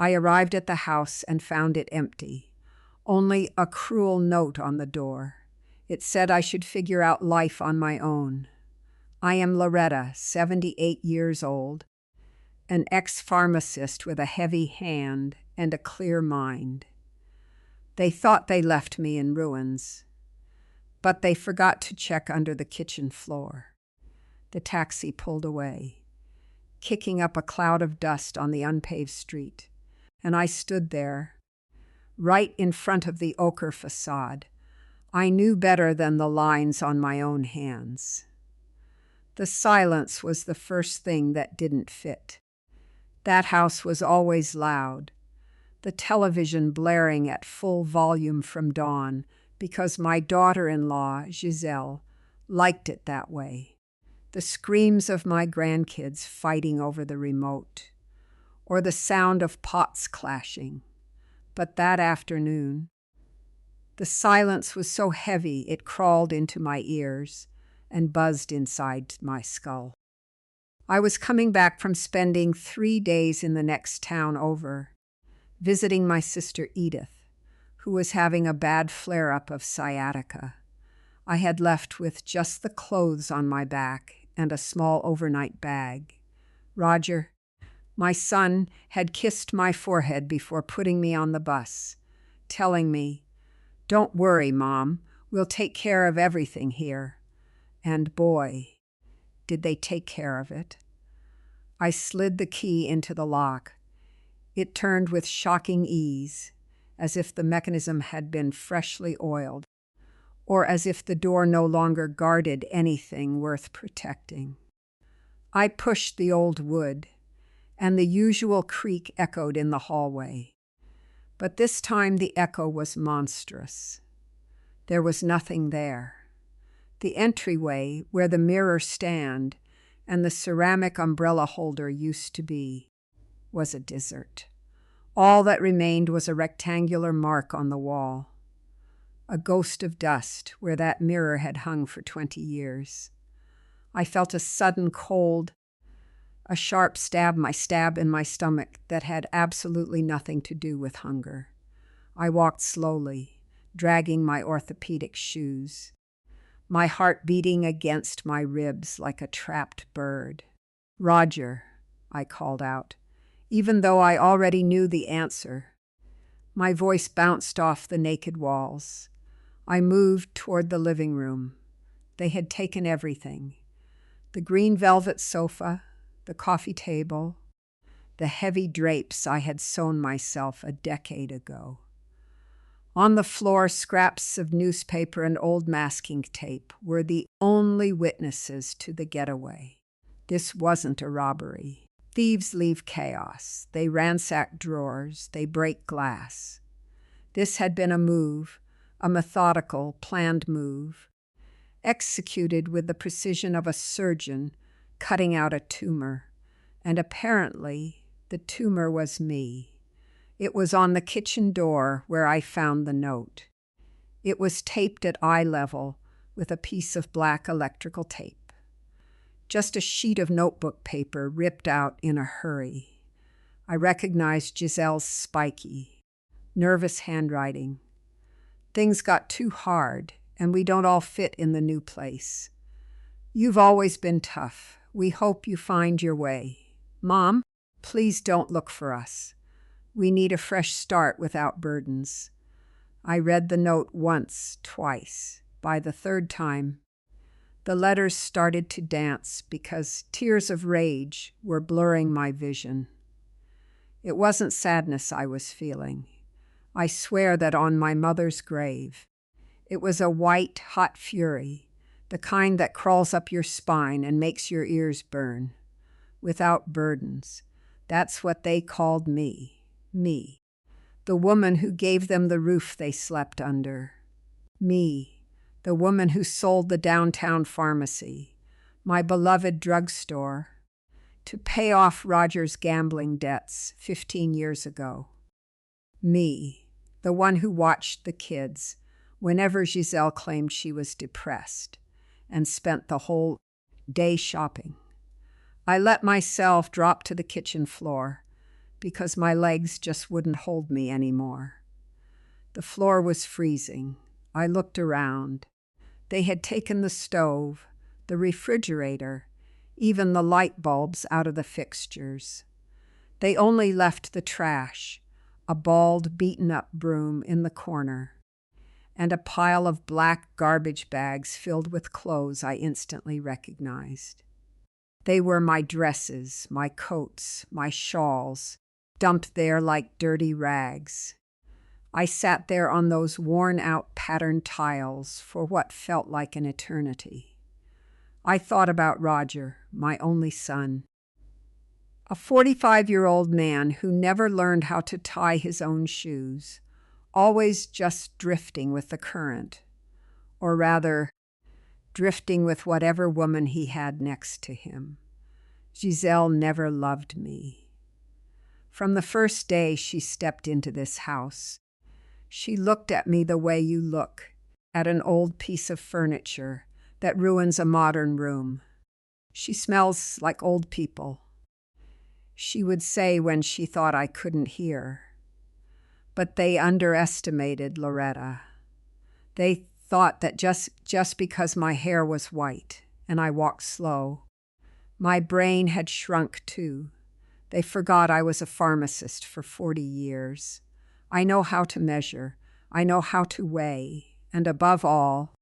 I arrived at the house and found it empty. Only a cruel note on the door. It said I should figure out life on my own. I am Loretta, 78 years old, an ex-pharmacist with a heavy hand and a clear mind. They thought they left me in ruins, but they forgot to check under the kitchen floor. The taxi pulled away, kicking up a cloud of dust on the unpaved street, and I stood there, right in front of the ochre facade. I knew better than the lines on my own hands. The silence was the first thing that didn't fit. That house was always loud, the television blaring at full volume from dawn because my daughter-in-law, Giselle, liked it that way. The screams of my grandkids fighting over the remote, or the sound of pots clashing. But that afternoon, the silence was so heavy it crawled into my ears and buzzed inside my skull. I was coming back from spending 3 days in the next town over, visiting my sister Edith, who was having a bad flare-up of sciatica. I had left with just the clothes on my back and a small overnight bag. Roger, my son, had kissed my forehead before putting me on the bus, telling me, "Don't worry, Mom, we'll take care of everything here." And boy, did they take care of it. I slid the key into the lock. It turned with shocking ease, as if the mechanism had been freshly oiled, or as if the door no longer guarded anything worth protecting. I pushed the old wood, and the usual creak echoed in the hallway. But this time the echo was monstrous. There was nothing there. The entryway, where the mirror stand and the ceramic umbrella holder used to be, was a desert. All that remained was a rectangular mark on the wall, a ghost of dust where that mirror had hung for 20 years. I felt a sudden cold, a sharp stab in my stomach that had absolutely nothing to do with hunger. I walked slowly, dragging my orthopedic shoes, my heart beating against my ribs like a trapped bird. "Roger," I called out, even though I already knew the answer. My voice bounced off the naked walls. I moved toward the living room. They had taken everything: the green velvet sofa, the coffee table, the heavy drapes I had sewn myself a decade ago. On the floor, scraps of newspaper and old masking tape were the only witnesses to the getaway. This wasn't a robbery. Thieves leave chaos. They ransack drawers. They break glass. This had been a move, a methodical, planned move, executed with the precision of a surgeon cutting out a tumor. And apparently, the tumor was me. It was on the kitchen door where I found the note. It was taped at eye level with a piece of black electrical tape. Just a sheet of notebook paper ripped out in a hurry. I recognized Giselle's spiky, nervous handwriting. "Things got too hard, and we don't all fit in the new place. You've always been tough. We hope you find your way. Mom, please don't look for us. We need a fresh start without burdens." I read the note once, twice. By the third time, the letters started to dance because tears of rage were blurring my vision. It wasn't sadness I was feeling. I swear that on my mother's grave, it was a white, hot fury, the kind that crawls up your spine and makes your ears burn. Without burdens. That's what they called me. Me, the woman who gave them the roof they slept under. Me, the woman who sold the downtown pharmacy, my beloved drugstore, to pay off Roger's gambling debts 15 years ago. Me, the one who watched the kids whenever Giselle claimed she was depressed and spent the whole day shopping. I let myself drop to the kitchen floor, because my legs just wouldn't hold me anymore. The floor was freezing. I looked around. They had taken the stove, the refrigerator, even the light bulbs out of the fixtures. They only left the trash, a bald, beaten-up broom in the corner, and a pile of black garbage bags filled with clothes I instantly recognized. They were my dresses, my coats, my shawls, dumped there like dirty rags. I sat there on those worn-out patterned tiles for what felt like an eternity. I thought about Roger, my only son, a 45-year-old man who never learned how to tie his own shoes, always just drifting with the current, or rather, drifting with whatever woman he had next to him. Giselle never loved me. From the first day she stepped into this house, she looked at me the way you look at an old piece of furniture that ruins a modern room. She smells like old people, she would say when she thought I couldn't hear. But they underestimated Loretta. They thought that just because my hair was white and I walked slow, my brain had shrunk too. They forgot I was a pharmacist for 40 years. I know how to measure. I know how to weigh. And above all,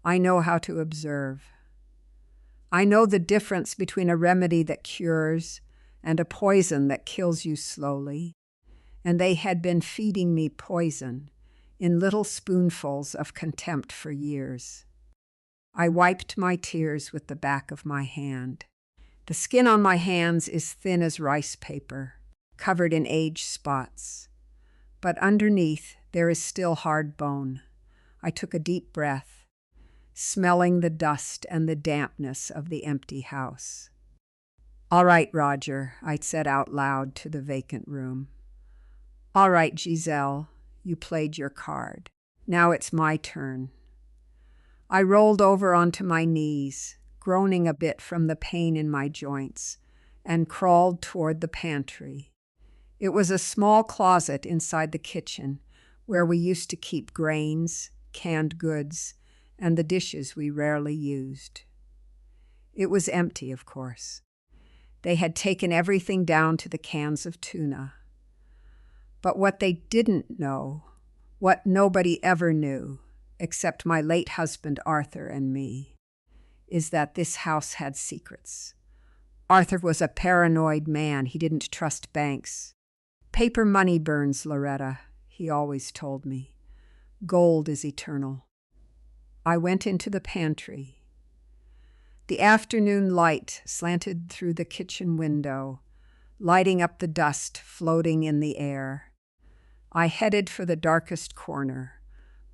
I know how to observe. I know the difference between a remedy that cures and a poison that kills you slowly. And they had been feeding me poison in little spoonfuls of contempt for years. I wiped my tears with the back of my hand. The skin on my hands is thin as rice paper, covered in age spots. But underneath, there is still hard bone. I took a deep breath, smelling the dust and the dampness of the empty house. "All right, Roger," I said out loud to the vacant room. "All right, Giselle, you played your card. Now it's my turn." I rolled over onto my knees, groaning a bit from the pain in my joints, and crawled toward the pantry. It was a small closet inside the kitchen where we used to keep grains, canned goods, and the dishes we rarely used. It was empty, of course. They had taken everything down to the cans of tuna. But what they didn't know, what nobody ever knew, except my late husband Arthur and me, is that this house had secrets. Arthur was a paranoid man. He didn't trust banks. "Paper money burns, Loretta," he always told me. "Gold is eternal." I went into the pantry. The afternoon light slanted through the kitchen window, lighting up the dust floating in the air. I headed for the darkest corner,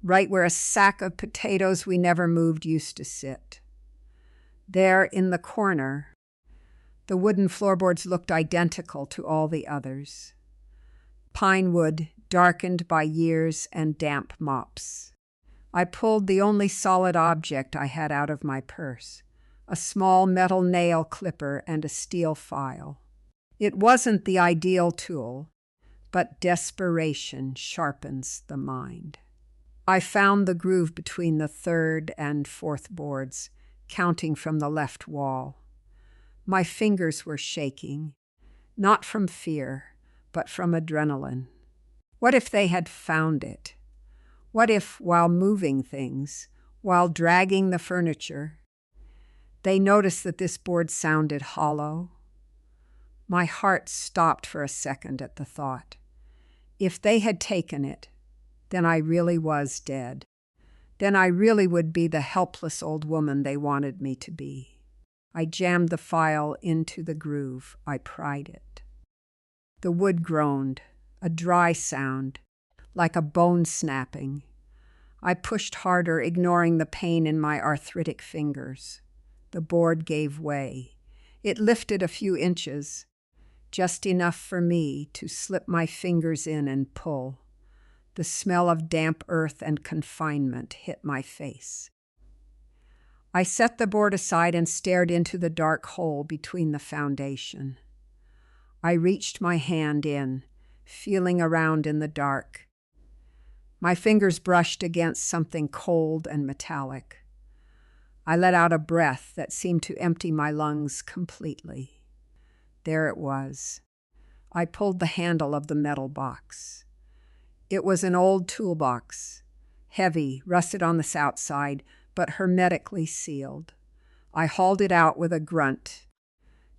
right where a sack of potatoes we never moved used to sit. There in the corner, the wooden floorboards looked identical to all the others. Pine wood darkened by years and damp mops. I pulled the only solid object I had out of my purse, a small metal nail clipper and a steel file. It wasn't the ideal tool, but desperation sharpens the mind. I found the groove between the third and fourth boards, counting from the left wall. My fingers were shaking, not from fear, but from adrenaline. What if they had found it? What if, while moving things, while dragging the furniture, they noticed that this board sounded hollow? My heart stopped for a second at the thought. If they had taken it, then I really was dead. Then I really would be the helpless old woman they wanted me to be. I jammed the file into the groove. I pried it. The wood groaned, a dry sound, like a bone snapping. I pushed harder, ignoring the pain in my arthritic fingers. The board gave way. It lifted a few inches, just enough for me to slip my fingers in and pull. The smell of damp earth and confinement hit my face. I set the board aside and stared into the dark hole between the foundation. I reached my hand in, feeling around in the dark. My fingers brushed against something cold and metallic. I let out a breath that seemed to empty my lungs completely. There it was. I pulled the handle of the metal box. It was an old toolbox, heavy, rusted on the outside, but hermetically sealed. I hauled it out with a grunt,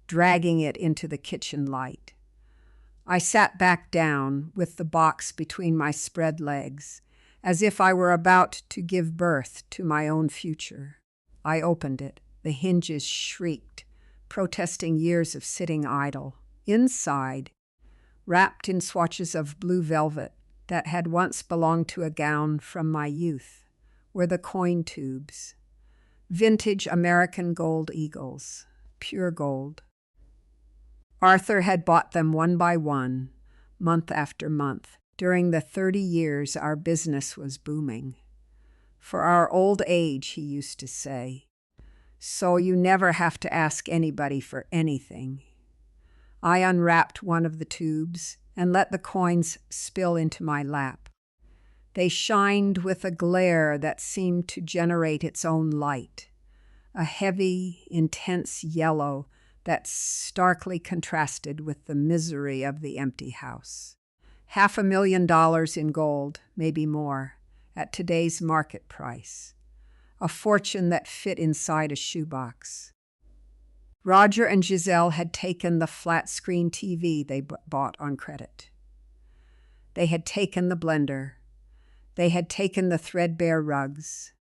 dragging it into the kitchen light. I sat back down with the box between my spread legs, as if I were about to give birth to my own future. I opened it. The hinges shrieked, protesting years of sitting idle. Inside, wrapped in swatches of blue velvet that had once belonged to a gown from my youth, were the coin tubes. Vintage American gold eagles, pure gold. Arthur had bought them one by one, month after month, during the 30 years our business was booming. For our old age, he used to say, so you never have to ask anybody for anything. I unwrapped one of the tubes and let the coins spill into my lap. They shined with a glare that seemed to generate its own light, a heavy, intense yellow that starkly contrasted with the misery of the empty house. $500,000 in gold, maybe more, at today's market price. A fortune that fit inside a shoebox. Roger and Giselle had taken the flat-screen TV they bought on credit. They had taken the blender. They had taken the threadbare rugs.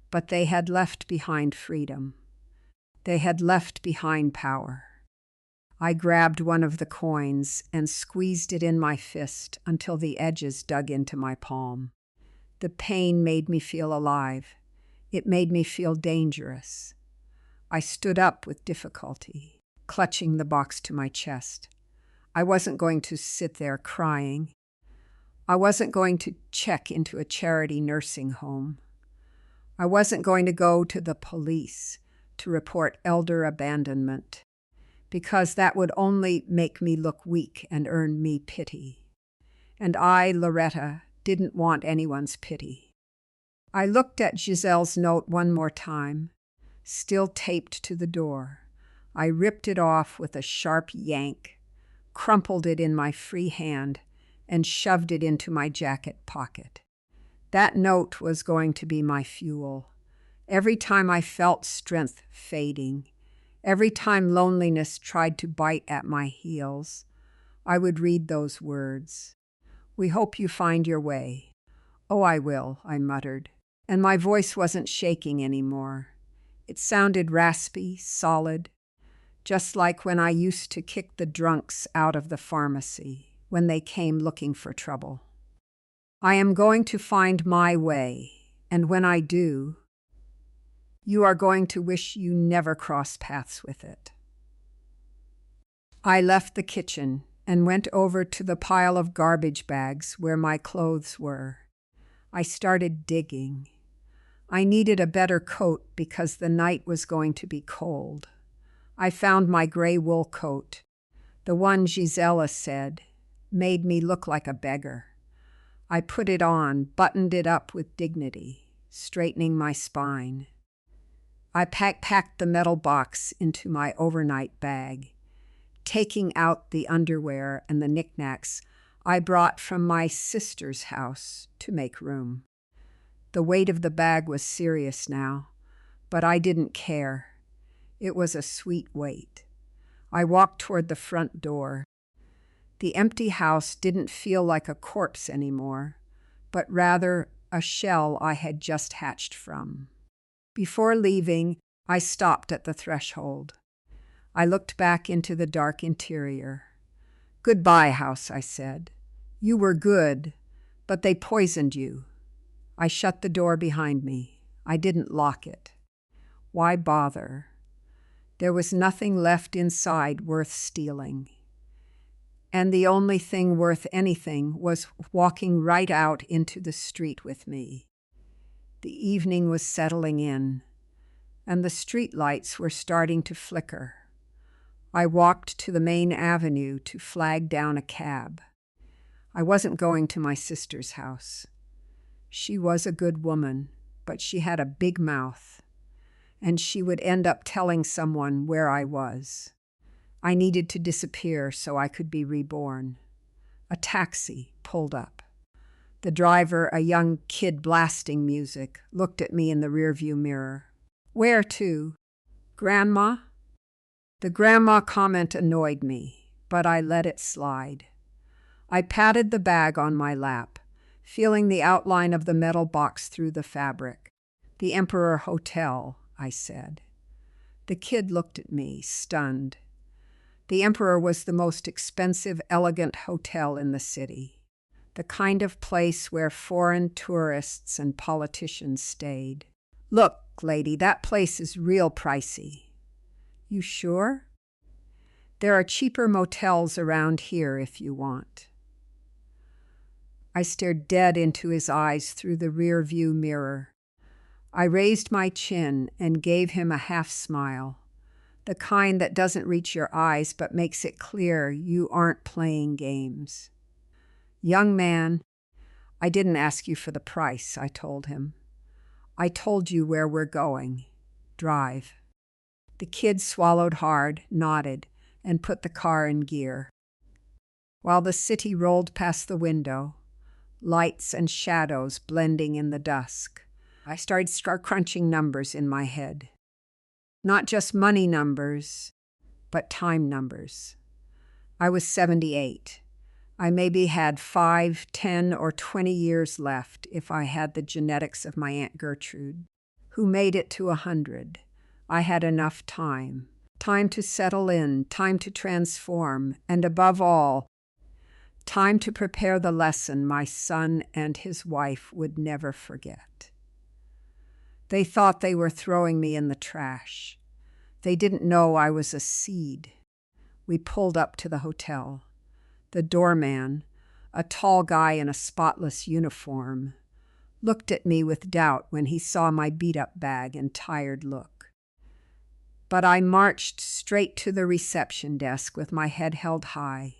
But they had left behind freedom. They had left behind power. I grabbed one of the coins and squeezed it in my fist until the edges dug into my palm. The pain made me feel alive. It made me feel dangerous. I stood up with difficulty, clutching the box to my chest. I wasn't going to sit there crying. I wasn't going to check into a charity nursing home. I wasn't going to go to the police to report elder abandonment, because that would only make me look weak and earn me pity. And I, Loretta, didn't want anyone's pity. I looked at Giselle's note one more time, still taped to the door. I ripped it off with a sharp yank, crumpled it in my free hand, and shoved it into my jacket pocket. That note was going to be my fuel. Every time I felt strength fading, every time loneliness tried to bite at my heels, I would read those words. We hope you find your way. Oh, I will, I muttered, and my voice wasn't shaking anymore. It sounded raspy, solid, just like when I used to kick the drunks out of the pharmacy when they came looking for trouble. I am going to find my way, and when I do, you are going to wish you never crossed paths with it. I left the kitchen and went over to the pile of garbage bags where my clothes were. I started digging. I needed a better coat because the night was going to be cold. I found my gray wool coat, the one Gisela said made me look like a beggar. I put it on, buttoned it up with dignity, straightening my spine. I packed the metal box into my overnight bag, taking out the underwear and the knickknacks I brought from my sister's house to make room. The weight of the bag was serious now, but I didn't care. It was a sweet weight. I walked toward the front door. The empty house didn't feel like a corpse anymore, but rather a shell I had just hatched from. Before leaving, I stopped at the threshold. I looked back into the dark interior. "Goodbye, house," I said. "You were good, but they poisoned you." I shut the door behind me. I didn't lock it. Why bother? There was nothing left inside worth stealing. And the only thing worth anything was walking right out into the street with me. The evening was settling in, and the street lights were starting to flicker. I walked to the main avenue to flag down a cab. I wasn't going to my sister's house. She was a good woman, but she had a big mouth, and she would end up telling someone where I was. I needed to disappear so I could be reborn. A taxi pulled up. The driver, a young kid blasting music, looked at me in the rearview mirror. "Where to? Grandma?" The grandma comment annoyed me, but I let it slide. I patted the bag on my lap, feeling the outline of the metal box through the fabric. "The Emperor Hotel," I said. The kid looked at me, stunned. The Emperor was the most expensive, elegant hotel in the city, the kind of place where foreign tourists and politicians stayed. "Look, lady, that place is real pricey." "You sure?" "There are cheaper motels around here if you want." I stared dead into his eyes through the rear-view mirror. I raised my chin and gave him a half-smile, the kind that doesn't reach your eyes but makes it clear you aren't playing games. "Young man, I didn't ask you for the price," I told him. "I told you where we're going. Drive." The kid swallowed hard, nodded, and put the car in gear. While the city rolled past the window, lights and shadows blending in the dusk, I started crunching numbers in my head. Not just money numbers, but time numbers. I was 78. I maybe had 5, 10, or 20 years left if I had the genetics of my Aunt Gertrude, who made it to 100. I had enough time. Time to settle in, time to transform, and above all, time to prepare the lesson my son and his wife would never forget. They thought they were throwing me in the trash. They didn't know I was a seed. We pulled up to the hotel. The doorman, a tall guy in a spotless uniform, looked at me with doubt when he saw my beat-up bag and tired look. But I marched straight to the reception desk with my head held high,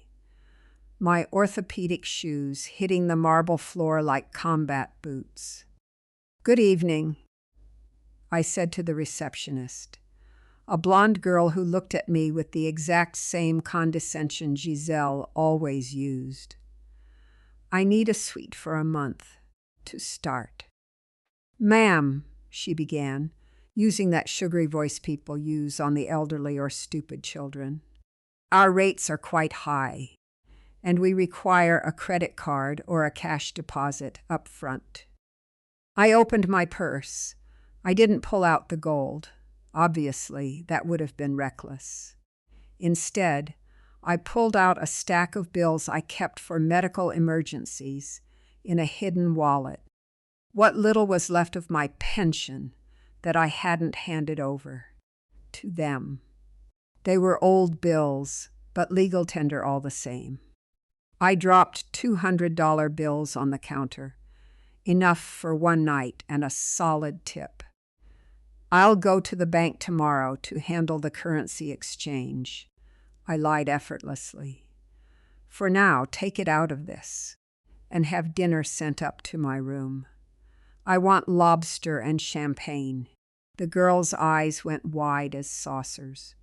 my orthopedic shoes hitting the marble floor like combat boots. "Good evening," I said to the receptionist, a blonde girl who looked at me with the exact same condescension Giselle always used. "I need a suite for a month to start." "Ma'am," she began, using that sugary voice people use on the elderly or stupid children, "our rates are quite high, and we require a credit card or a cash deposit up front." I opened my purse. I didn't pull out the gold. Obviously, that would have been reckless. Instead, I pulled out a stack of bills I kept for medical emergencies in a hidden wallet. What little was left of my pension that I hadn't handed over to them. They were old bills, but legal tender all the same. I dropped $200 bills on the counter, enough for one night and a solid tip. "I'll go to the bank tomorrow to handle the currency exchange," I lied effortlessly. "For now, take it out of this and have dinner sent up to my room. I want lobster and champagne." The girl's eyes went wide as saucers.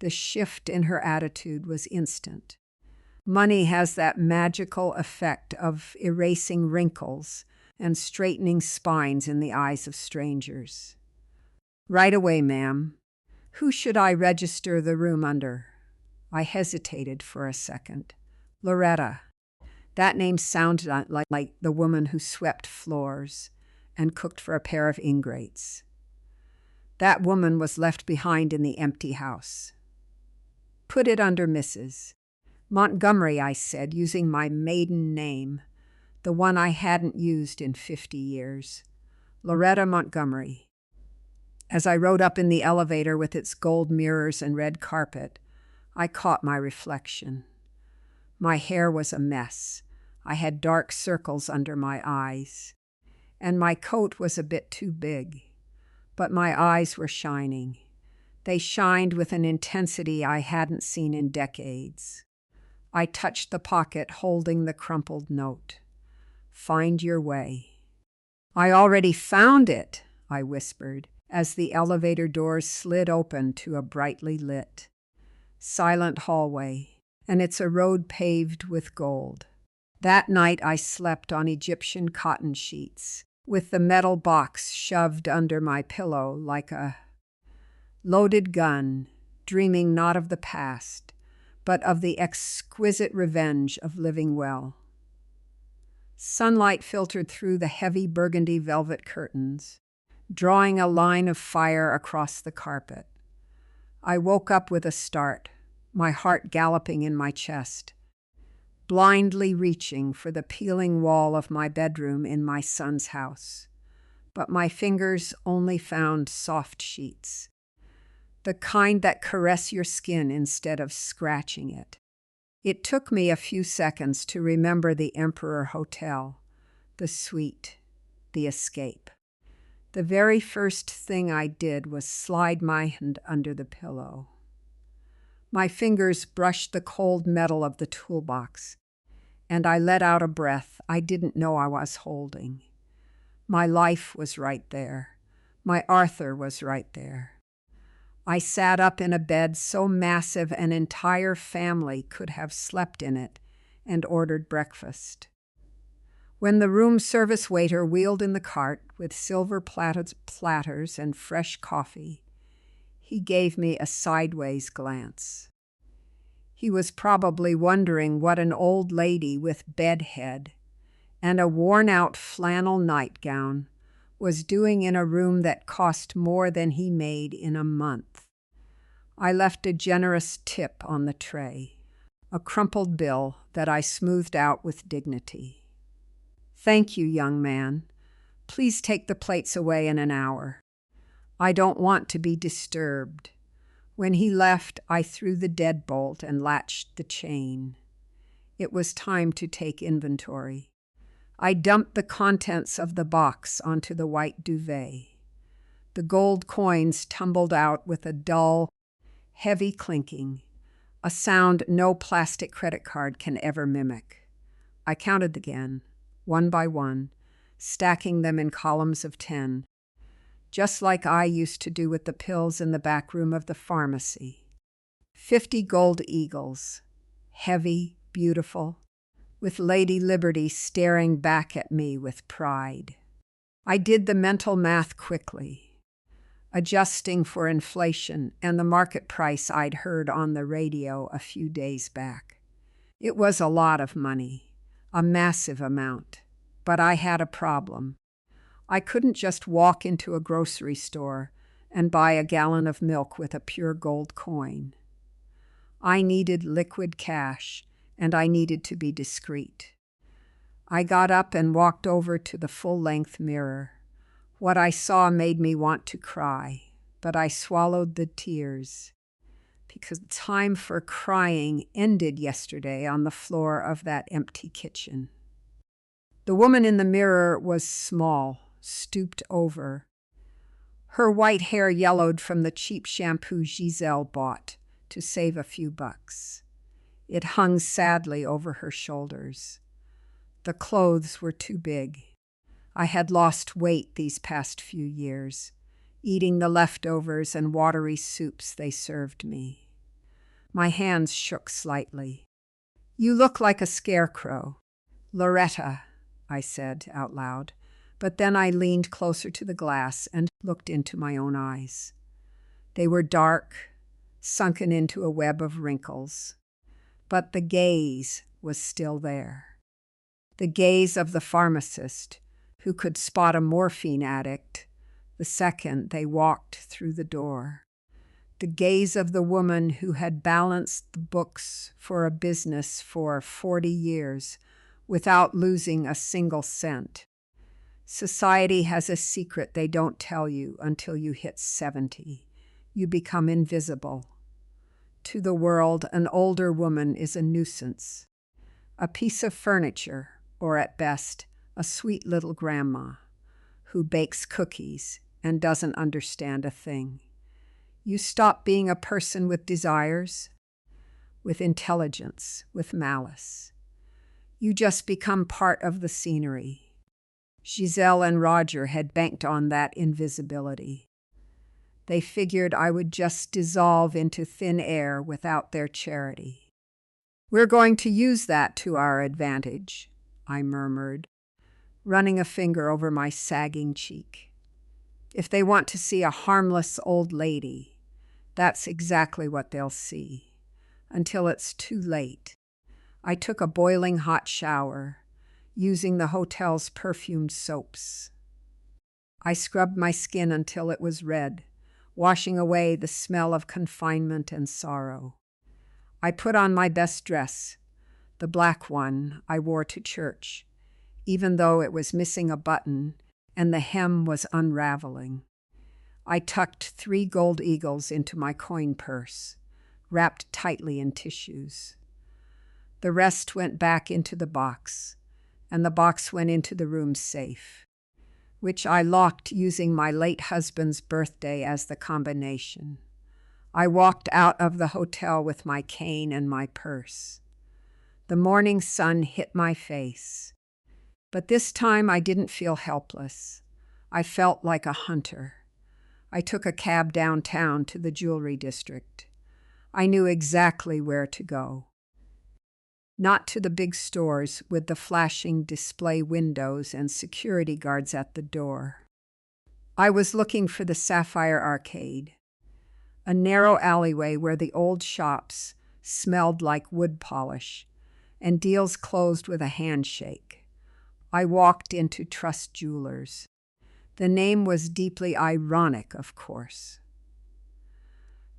The shift in her attitude was instant. Money has that magical effect of erasing wrinkles and straightening spines in the eyes of strangers. "Right away, ma'am. Who should I register the room under?" I hesitated for a second. "Loretta." That name sounded like the woman who swept floors and cooked for a pair of ingrates. That woman was left behind in the empty house. "Put it under Mrs. Montgomery," I said, using my maiden name, the one I hadn't used in 50 years. "Loretta Montgomery." As I rode up in the elevator with its gold mirrors and red carpet, I caught my reflection. My hair was a mess. I had dark circles under my eyes, and my coat was a bit too big. But my eyes were shining. They shined with an intensity I hadn't seen in decades. I touched the pocket holding the crumpled note. Find your way. I already found it, I whispered, as the elevator doors slid open to a brightly lit, silent hallway, and it's a road paved with gold. That night I slept on Egyptian cotton sheets, with the metal box shoved under my pillow like a loaded gun, dreaming not of the past, but of the exquisite revenge of living well. Sunlight filtered through the heavy burgundy velvet curtains, drawing a line of fire across the carpet. I woke up with a start, my heart galloping in my chest, blindly reaching for the peeling wall of my bedroom in my son's house. But my fingers only found soft sheets, the kind that caress your skin instead of scratching it. It took me a few seconds to remember the Emperor Hotel, the suite, the escape. The very first thing I did was slide my hand under the pillow. My fingers brushed the cold metal of the toolbox, and I let out a breath I didn't know I was holding. My life was right there. My Arthur was right there. I sat up in a bed so massive an entire family could have slept in it and ordered breakfast. When the room service waiter wheeled in the cart with silver platters and fresh coffee, he gave me a sideways glance. He was probably wondering what an old lady with bedhead and a worn-out flannel nightgown was doing in a room that cost more than he made in a month. I left a generous tip on the tray, a crumpled bill that I smoothed out with dignity. Thank you, young man. Please take the plates away in an hour. I don't want to be disturbed. When he left, I threw the deadbolt and latched the chain. It was time to take inventory. I dumped the contents of the box onto the white duvet. The gold coins tumbled out with a dull, heavy clinking, a sound no plastic credit card can ever mimic. I counted again, one by one, stacking them in columns of 10, just like I used to do with the pills in the back room of the pharmacy. 50 gold eagles, heavy, beautiful, with Lady Liberty staring back at me with pride. I did the mental math quickly, adjusting for inflation and the market price I'd heard on the radio a few days back. It was a lot of money, a massive amount, but I had a problem. I couldn't just walk into a grocery store and buy a gallon of milk with a pure gold coin. I needed liquid cash, and I needed to be discreet. I got up and walked over to the full-length mirror. What I saw made me want to cry, but I swallowed the tears, because time for crying ended yesterday on the floor of that empty kitchen. The woman in the mirror was small, stooped over. Her white hair yellowed from the cheap shampoo Giselle bought to save a few bucks. It hung sadly over her shoulders. The clothes were too big. I had lost weight these past few years, eating the leftovers and watery soups they served me. My hands shook slightly. "You look like a scarecrow." "Loretta," I said out loud, but then I leaned closer to the glass and looked into my own eyes. They were dark, sunken into a web of wrinkles. But the gaze was still there. The gaze of the pharmacist who could spot a morphine addict the second they walked through the door. The gaze of the woman who had balanced the books for a business for 40 years without losing a single cent. Society has a secret they don't tell you until you hit 70. You become invisible. To the world, an older woman is a nuisance, a piece of furniture, or at best, a sweet little grandma who bakes cookies and doesn't understand a thing. You stop being a person with desires, with intelligence, with malice. You just become part of the scenery. Giselle and Roger had banked on that invisibility. They figured I would just dissolve into thin air without their charity. We're going to use that to our advantage, I murmured, running a finger over my sagging cheek. If they want to see a harmless old lady, that's exactly what they'll see, until it's too late. I took a boiling hot shower, using the hotel's perfumed soaps. I scrubbed my skin until it was red, washing away the smell of confinement and sorrow. I put on my best dress, the black one I wore to church, even though it was missing a button and the hem was unraveling. I tucked 3 gold eagles into my coin purse, wrapped tightly in tissues. The rest went back into the box, and the box went into the room safe, which I locked using my late husband's birthday as the combination. I walked out of the hotel with my cane and my purse. The morning sun hit my face, but this time I didn't feel helpless. I felt like a hunter. I took a cab downtown to the jewelry district. I knew exactly where to go. Not to the big stores with the flashing display windows and security guards at the door. I was looking for the Sapphire Arcade, a narrow alleyway where the old shops smelled like wood polish and deals closed with a handshake. I walked into Trust Jewelers. The name was deeply ironic, of course.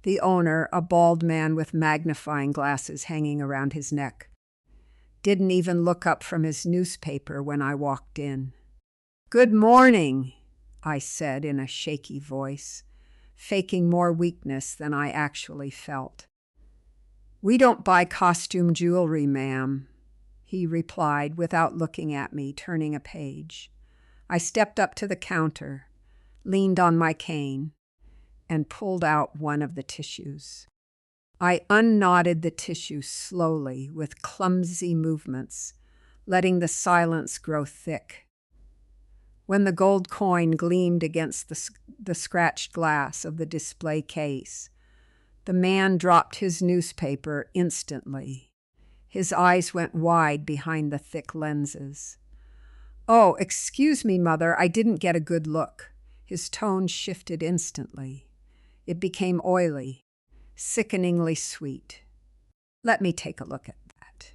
The owner, a bald man with magnifying glasses hanging around his neck, didn't even look up from his newspaper when I walked in. "Good morning," I said in a shaky voice, faking more weakness than I actually felt. "We don't buy costume jewelry, ma'am," he replied without looking at me, turning a page. I stepped up to the counter, leaned on my cane, and pulled out one of the tissues. I unknotted the tissue slowly with clumsy movements, letting the silence grow thick. When the gold coin gleamed against the scratched glass of the display case, the man dropped his newspaper instantly. His eyes went wide behind the thick lenses. "Oh, excuse me, Mother, I didn't get a good look." His tone shifted instantly. It became oily, sickeningly sweet. "Let me take a look at that."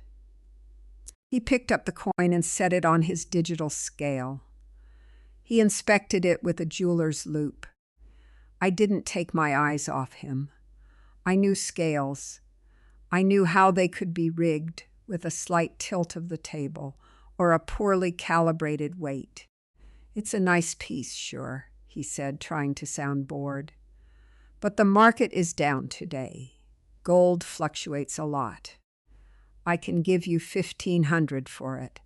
He picked up the coin and set it on his digital scale. He inspected it with a jeweler's loupe. I didn't take my eyes off him. I knew scales. I knew how they could be rigged with a slight tilt of the table or a poorly calibrated weight. "It's a nice piece, sure," he said, trying to sound bored. "But the market is down today. Gold fluctuates a lot. I can give you $1,500 for it,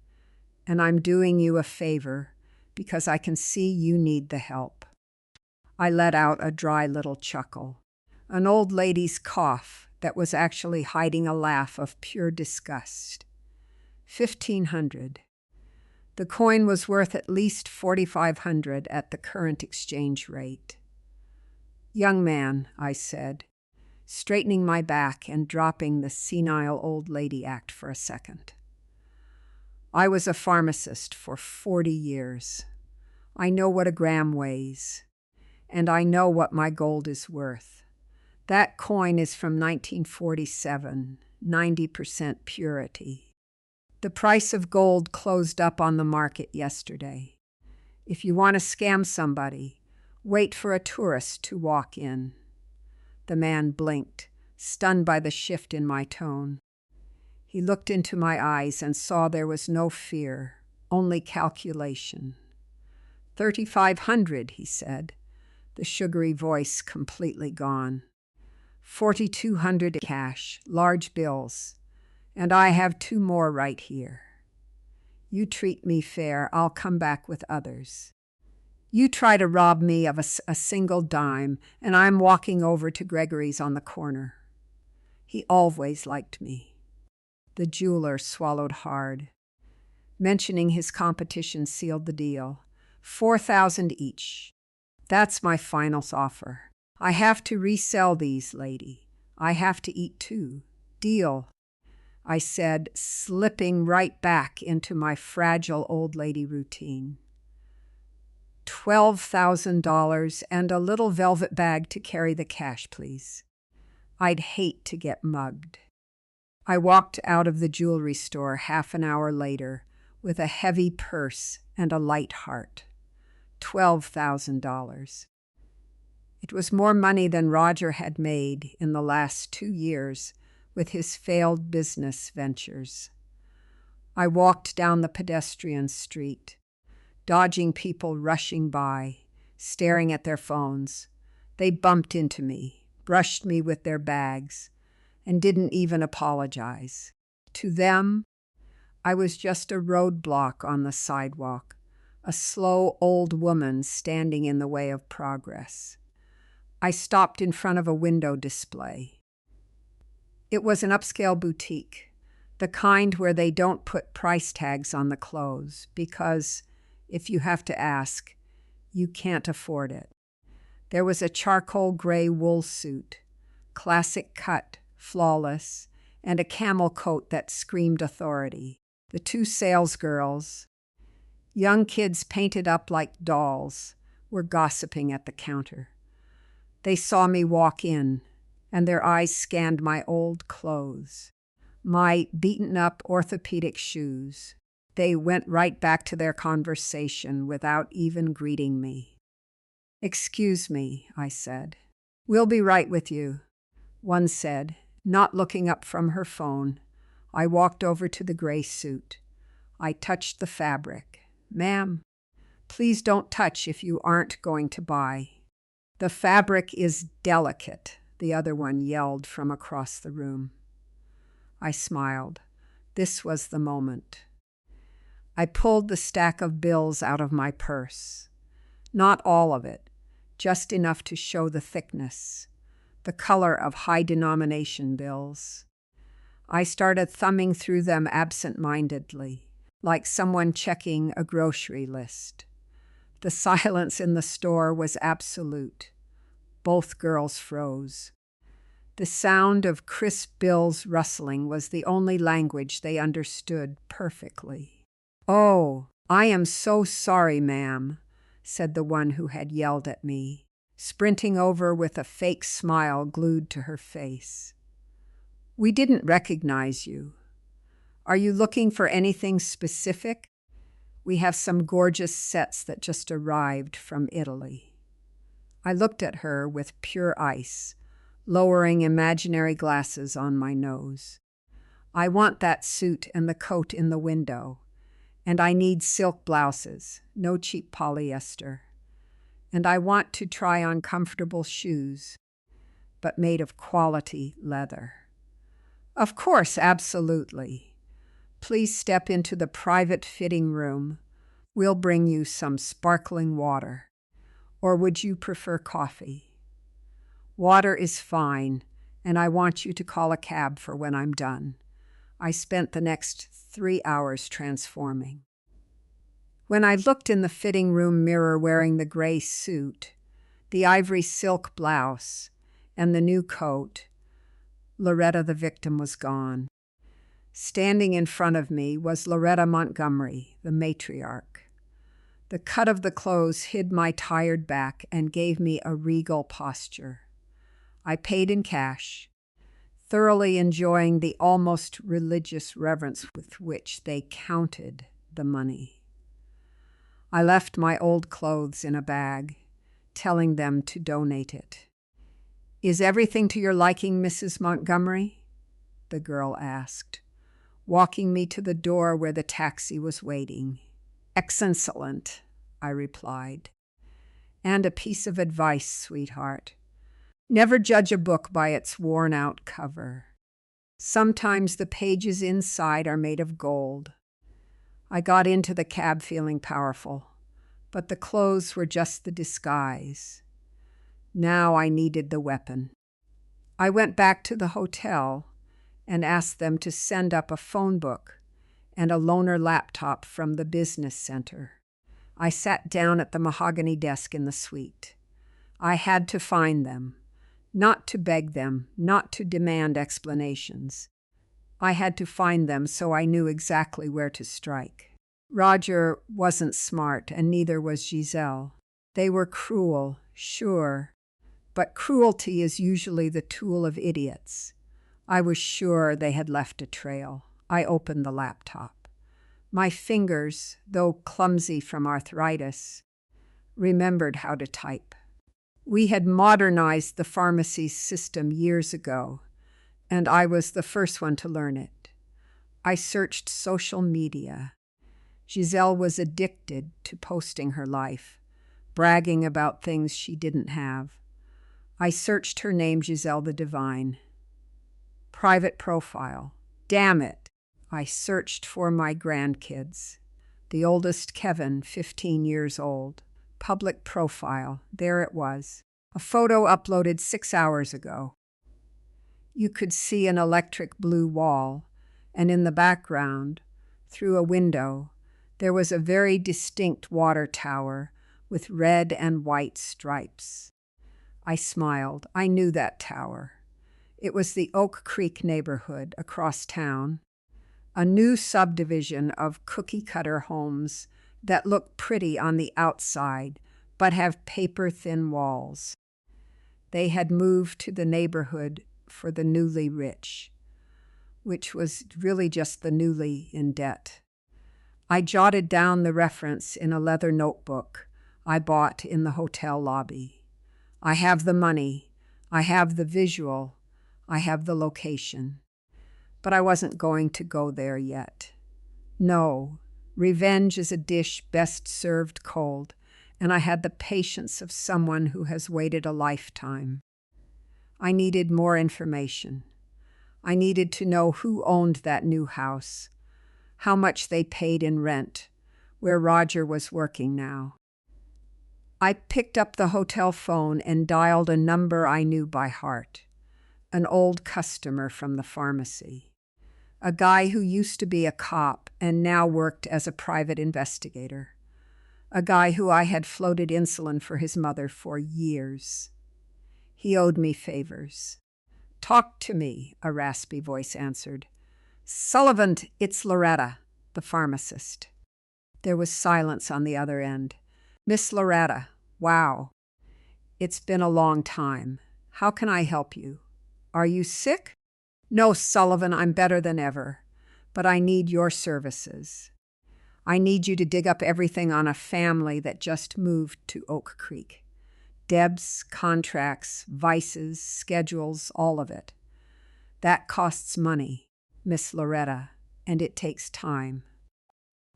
and I'm doing you a favor because I can see you need the help." I let out a dry little chuckle, an old lady's cough that was actually hiding a laugh of pure disgust. $1,500. The coin was worth at least $4,500 at the current exchange rate. "Young man," I said, straightening my back and dropping the senile old lady act for a second. "I was a pharmacist for 40 years. I know what a gram weighs, and I know what my gold is worth. That coin is from 1947, 90% purity. The price of gold closed up on the market yesterday. If you want to scam somebody, wait for a tourist to walk in." The man blinked, stunned by the shift in my tone. He looked into my eyes and saw there was no fear, only calculation. $3,500, he said, the sugary voice completely gone. $4,200 cash, large bills, and I have 2 more right here. You treat me fair, I'll come back with others. You try to rob me of a single dime, and I'm walking over to Gregory's on the corner. He always liked me. The jeweler swallowed hard. Mentioning his competition sealed the deal. 4,000 each. That's my final offer. I have to resell these, lady. I have to eat too. Deal, I said, slipping right back into my fragile old lady routine. $12,000 and a little velvet bag to carry the cash, please. I'd hate to get mugged. I walked out of the jewelry store half an hour later with a heavy purse and a light heart. $12,000. It was more money than Roger had made in the last 2 years with his failed business ventures. I walked down the pedestrian street, dodging people rushing by, staring at their phones. They bumped into me, brushed me with their bags, and didn't even apologize. To them, I was just a roadblock on the sidewalk, a slow old woman standing in the way of progress. I stopped in front of a window display. It was an upscale boutique, the kind where they don't put price tags on the clothes because, if you have to ask, you can't afford it. There was a charcoal gray wool suit, classic cut, flawless, and a camel coat that screamed authority. The 2 salesgirls, young kids painted up like dolls, were gossiping at the counter. They saw me walk in, and their eyes scanned my old clothes, my beaten-up orthopedic shoes. They went right back to their conversation without even greeting me. "Excuse me," I said. "We'll be right with you," one said, not looking up from her phone. I walked over to the gray suit. I touched the fabric. "Ma'am, please don't touch if you aren't going to buy." "The fabric is delicate," the other one yelled from across the room. I smiled. This was the moment. I pulled the stack of bills out of my purse. Not all of it, just enough to show the thickness, the color of high-denomination bills. I started thumbing through them absent-mindedly, like someone checking a grocery list. The silence in the store was absolute. Both girls froze. The sound of crisp bills rustling was the only language they understood perfectly. "Oh, I am so sorry, ma'am," said the one who had yelled at me, sprinting over with a fake smile glued to her face. "We didn't recognize you. Are you looking for anything specific? We have some gorgeous sets that just arrived from Italy." I looked at her with pure ice, lowering imaginary glasses on my nose. "I want that suit and the coat in the window. And I need silk blouses, no cheap polyester. And I want to try on comfortable shoes, but made of quality leather." "Of course, absolutely. Please step into the private fitting room. We'll bring you some sparkling water. Or would you prefer coffee?" "Water is fine, and I want you to call a cab for when I'm done." I spent the next 3 hours transforming. When I looked in the fitting room mirror wearing the gray suit, the ivory silk blouse, and the new coat, Loretta the victim was gone. Standing in front of me was Loretta Montgomery, the matriarch. The cut of the clothes hid my tired back and gave me a regal posture. I paid in cash, thoroughly enjoying the almost religious reverence with which they counted the money. I left my old clothes in a bag, telling them to donate it. "Is everything to your liking, Mrs. Montgomery?" the girl asked, walking me to the door where the taxi was waiting. "Excellent," I replied. "And a piece of advice, sweetheart. Never judge a book by its worn-out cover. Sometimes the pages inside are made of gold." I got into the cab feeling powerful. but the clothes were just the disguise. Now I needed the weapon. I went back to the hotel and asked them to send up a phone book and a loaner laptop from the business center. I sat down at the mahogany desk in the suite. I had to find them, not to beg them, not to demand explanations. I had to find them so I knew exactly where to strike. Roger wasn't smart, and neither was Giselle. They were cruel, sure, but cruelty is usually the tool of idiots. I was sure they had left a trail. I opened the laptop. My fingers, though clumsy from arthritis, remembered how to type. We had modernized the pharmacy system years ago, and I was the first one to learn it. I searched social media. Giselle was addicted to posting her life, bragging about things she didn't have. I searched her name, Giselle the Divine. Private profile. Damn it. I searched for my grandkids. The oldest, Kevin, 15 years old. Public profile. There it was. A photo uploaded 6 hours ago. You could see an electric blue wall, and in the background, through a window, there was a very distinct water tower with red and white stripes. I smiled. I knew that tower. It was the Oak Creek neighborhood across town, a new subdivision of cookie-cutter homes that look pretty on the outside but have paper-thin walls. They had moved to the neighborhood for the newly rich, which was really just the newly in debt. I jotted down the reference in a leather notebook I bought in the hotel lobby. I have the money, I have the visual, I have the location. But I wasn't going to go there yet. No, revenge is a dish best served cold, and I had the patience of someone who has waited a lifetime. I needed more information. I needed to know who owned that new house, how much they paid in rent, where Roger was working now. I picked up the hotel phone and dialed a number I knew by heart, an old customer from the pharmacy, a guy who used to be a cop and now worked as a private investigator, a guy who I had floated insulin for his mother for years. He owed me favors. "Talk to me," a raspy voice answered. "Sullivan, it's Loretta, the pharmacist." There was silence on the other end. "Miss Loretta, wow. It's been a long time. How can I help you? Are you sick?" "No, Sullivan, I'm better than ever. But I need your services. I need you to dig up everything on a family that just moved to Oak Creek. Debts, contracts, vices, schedules, all of it. That costs money, Miss Loretta, and it takes time."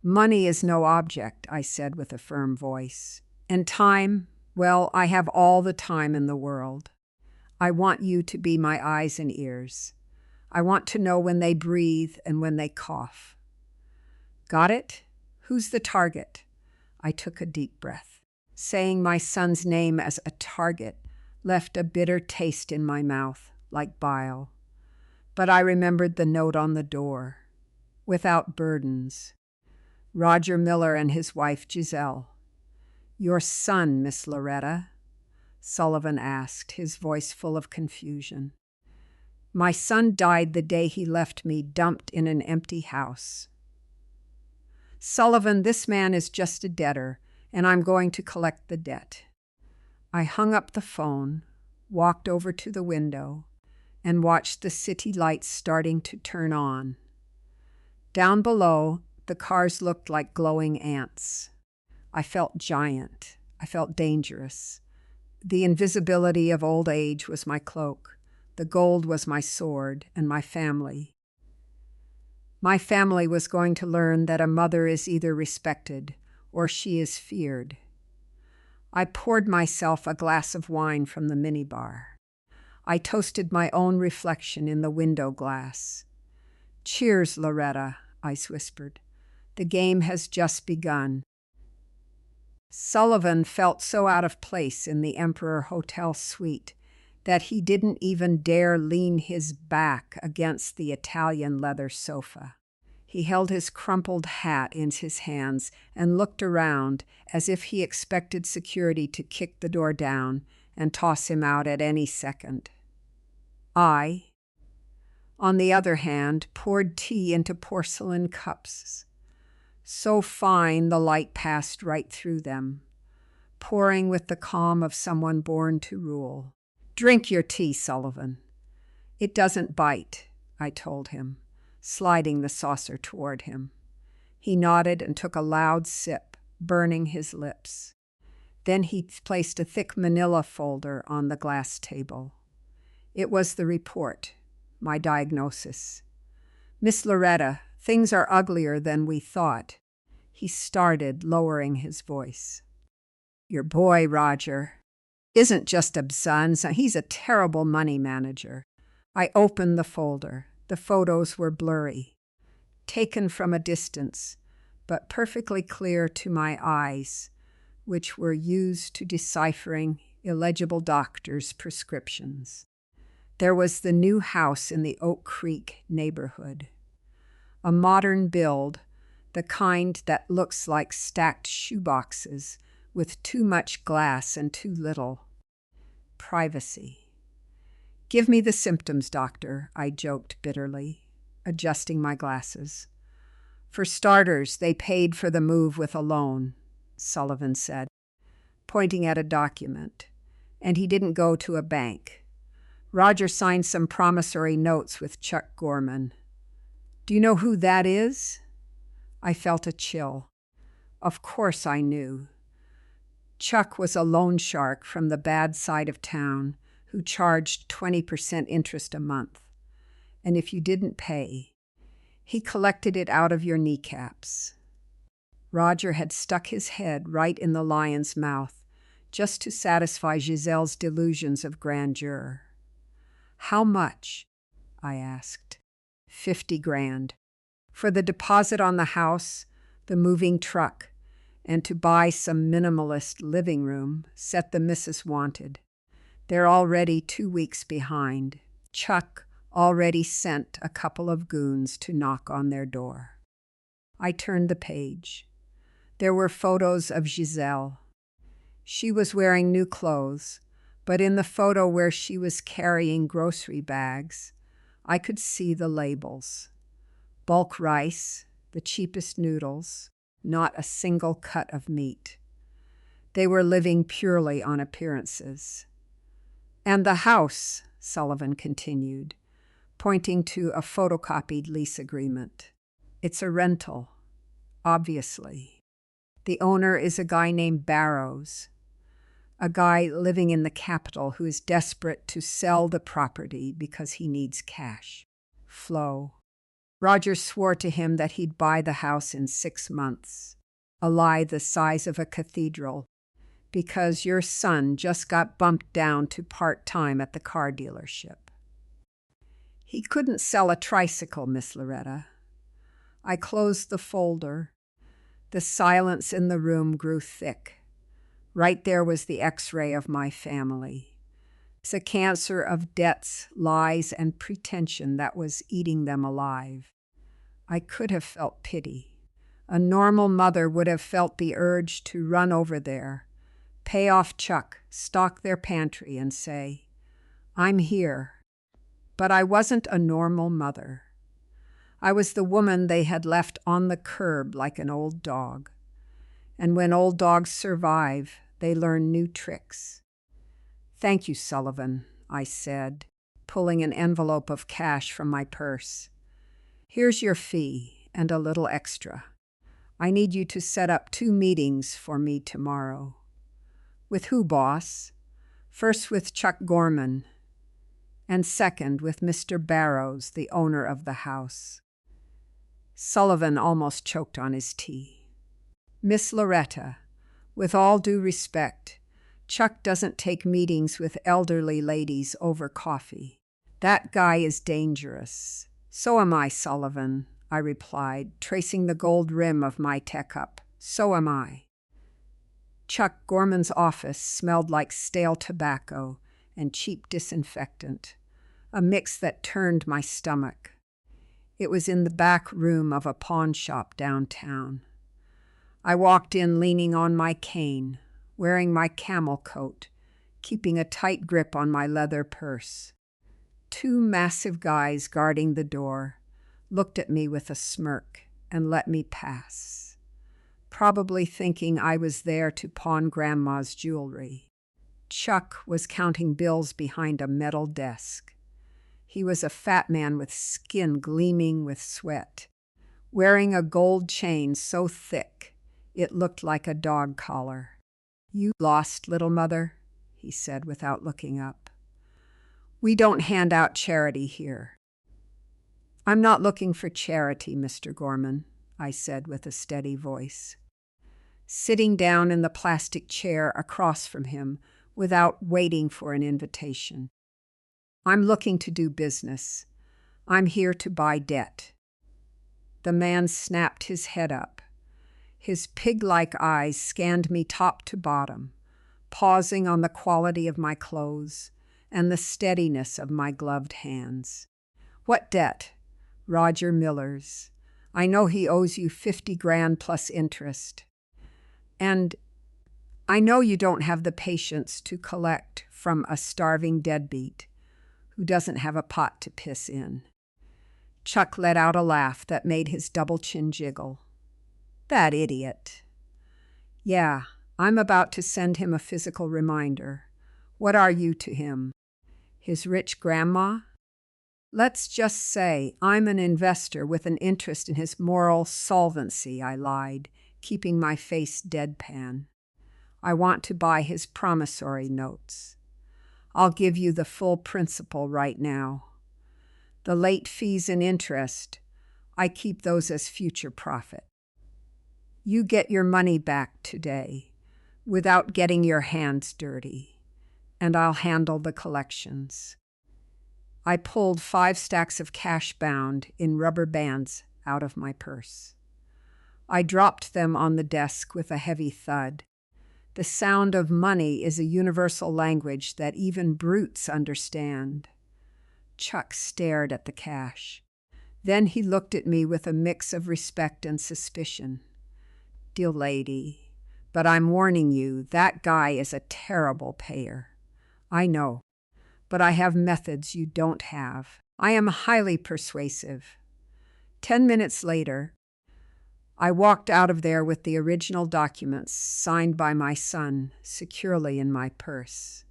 "Money is no object," I said with a firm voice. "And time, well, I have all the time in the world. I want you to be my eyes and ears. I want to know when they breathe and when they cough." "Got it? Who's the target?" I took a deep breath. Saying my son's name as a target left a bitter taste in my mouth, like bile. But I remembered the note on the door. "Without burdens. Roger Miller and his wife Giselle." "Your son, Miss Loretta?" Sullivan asked, his voice full of confusion. "My son died the day he left me dumped in an empty house." "Sullivan, this man is just a debtor, and I'm going to collect the debt." I hung up the phone, walked over to the window, and watched the city lights starting to turn on. Down below, the cars looked like glowing ants. I felt giant. I felt dangerous. The invisibility of old age was my cloak. The gold was my sword, and my family. My family was going to learn that a mother is either respected or she is feared. I poured myself a glass of wine from the minibar. I toasted my own reflection in the window glass. "Cheers, Loretta," I whispered. "The game has just begun." Sullivan felt so out of place in the Emperor Hotel suite that he didn't even dare lean his back against the Italian leather sofa. He held his crumpled hat in his hands and looked around as if he expected security to kick the door down and toss him out at any second. I, on the other hand, poured tea into porcelain cups. So fine the light passed right through them, pouring with the calm of someone born to rule. "Drink your tea, Sullivan. It doesn't bite," I told him, sliding the saucer toward him. He nodded and took a loud sip, burning his lips. Then he placed a thick manila folder on the glass table. It was the report, my diagnosis. "Miss Loretta, things are uglier than we thought." He started, lowering his voice. "Your boy, Roger, isn't just a son, he's a terrible money manager." I opened the folder. The photos were blurry, taken from a distance, but perfectly clear to my eyes, which were used to deciphering illegible doctors' prescriptions. There was the new house in the Oak Creek neighborhood. A modern build, the kind that looks like stacked shoeboxes with too much glass and too little. Privacy. "Give me the symptoms, doctor," I joked bitterly, adjusting my glasses. "For starters, they paid for the move with a loan," Sullivan said, pointing at a document, "and he didn't go to a bank. Roger signed some promissory notes with Chuck Gorman. Do you know who that is?" I felt a chill. Of course I knew. Chuck was a loan shark from the bad side of town who charged 20% interest a month. And if you didn't pay, he collected it out of your kneecaps. Roger had stuck his head right in the lion's mouth just to satisfy Giselle's delusions of grandeur. "How much?" I asked. 50 grand. For the deposit on the house, the moving truck, and to buy some minimalist living room, set the missus wanted. They're already 2 weeks behind. Chuck already sent a couple of goons to knock on their door. I turned the page. There were photos of Giselle. She was wearing new clothes, but in the photo where she was carrying grocery bags, I could see the labels. Bulk rice, the cheapest noodles, not a single cut of meat. They were living purely on appearances. "And the house," Sullivan continued, pointing to a photocopied lease agreement. "It's a rental, obviously. The owner is a guy named Barrows, a guy living in the capital who is desperate to sell the property because he needs cash. Flow. Roger swore to him that he'd buy the house in 6 months, a lie the size of a cathedral, because your son just got bumped down to part-time at the car dealership. He couldn't sell a tricycle, Miss Loretta." I closed the folder. The silence in the room grew thick. Right there was the X-ray of my family. It's a cancer of debts, lies, and pretension that was eating them alive. I could have felt pity. A normal mother would have felt the urge to run over there, pay off Chuck, stock their pantry, and say, "I'm here." But I wasn't a normal mother. I was the woman they had left on the curb like an old dog. And when old dogs survive, they learn new tricks. "Thank you, Sullivan," I said, pulling an envelope of cash from my purse. "Here's your fee and a little extra. I need you to set up 2 meetings for me tomorrow." "With who, boss?" "First with Chuck Gorman, and second with Mr. Barrows, the owner of the house." Sullivan almost choked on his tea. "Miss Loretta, with all due respect, Chuck doesn't take meetings with elderly ladies over coffee. That guy is dangerous." "So am I, Sullivan," I replied, tracing the gold rim of my teacup. "So am I." Chuck Gorman's office smelled like stale tobacco and cheap disinfectant, a mix that turned my stomach. It was in the back room of a pawn shop downtown. I walked in leaning on my cane, wearing my camel coat, keeping a tight grip on my leather purse. Two massive guys guarding the door looked at me with a smirk and let me pass, probably thinking I was there to pawn Grandma's jewelry. Chuck was counting bills behind a metal desk. He was a fat man with skin gleaming with sweat, wearing a gold chain so thick it looked like a dog collar. "You lost, little mother," he said without looking up. "We don't hand out charity here." "I'm not looking for charity, Mr. Gorman," I said with a steady voice, sitting down in the plastic chair across from him without waiting for an invitation. "I'm looking to do business. I'm here to buy debt." The man snapped his head up. His pig-like eyes scanned me top to bottom, pausing on the quality of my clothes and the steadiness of my gloved hands. "What debt?" "Roger Miller's. I know he owes you 50 grand plus interest. And I know you don't have the patience to collect from a starving deadbeat who doesn't have a pot to piss in." Chuck let out a laugh that made his double chin jiggle. "That idiot." "Yeah, I'm about to send him a physical reminder. What are you to him? His rich grandma?" "Let's just say I'm an investor with an interest in his moral solvency," I lied, keeping my face deadpan. "I want to buy his promissory notes. I'll give you the full principal right now. The late fees and interest, I keep those as future profit. You get your money back today without getting your hands dirty, and I'll handle the collections." I pulled 5 stacks of cash bound in rubber bands out of my purse. I dropped them on the desk with a heavy thud. The sound of money is a universal language that even brutes understand. Chuck stared at the cash. Then he looked at me with a mix of respect and suspicion. "Dear lady, but I'm warning you, that guy is a terrible payer." "I know, but I have methods you don't have. I am highly persuasive." 10 minutes later, I walked out of there with the original documents signed by my son securely in my purse.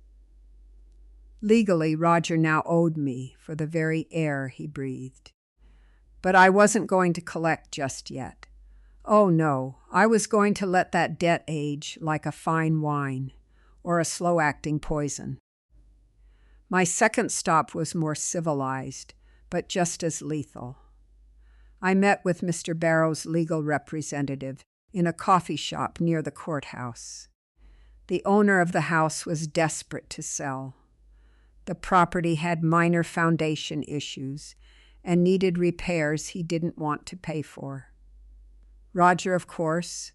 Legally, Roger now owed me for the very air he breathed. But I wasn't going to collect just yet. Oh no, I was going to let that debt age like a fine wine or a slow-acting poison. My second stop was more civilized, but just as lethal. I met with Mr. Barrow's legal representative in a coffee shop near the courthouse. The owner of the house was desperate to sell. The property had minor foundation issues and needed repairs he didn't want to pay for. Roger, of course,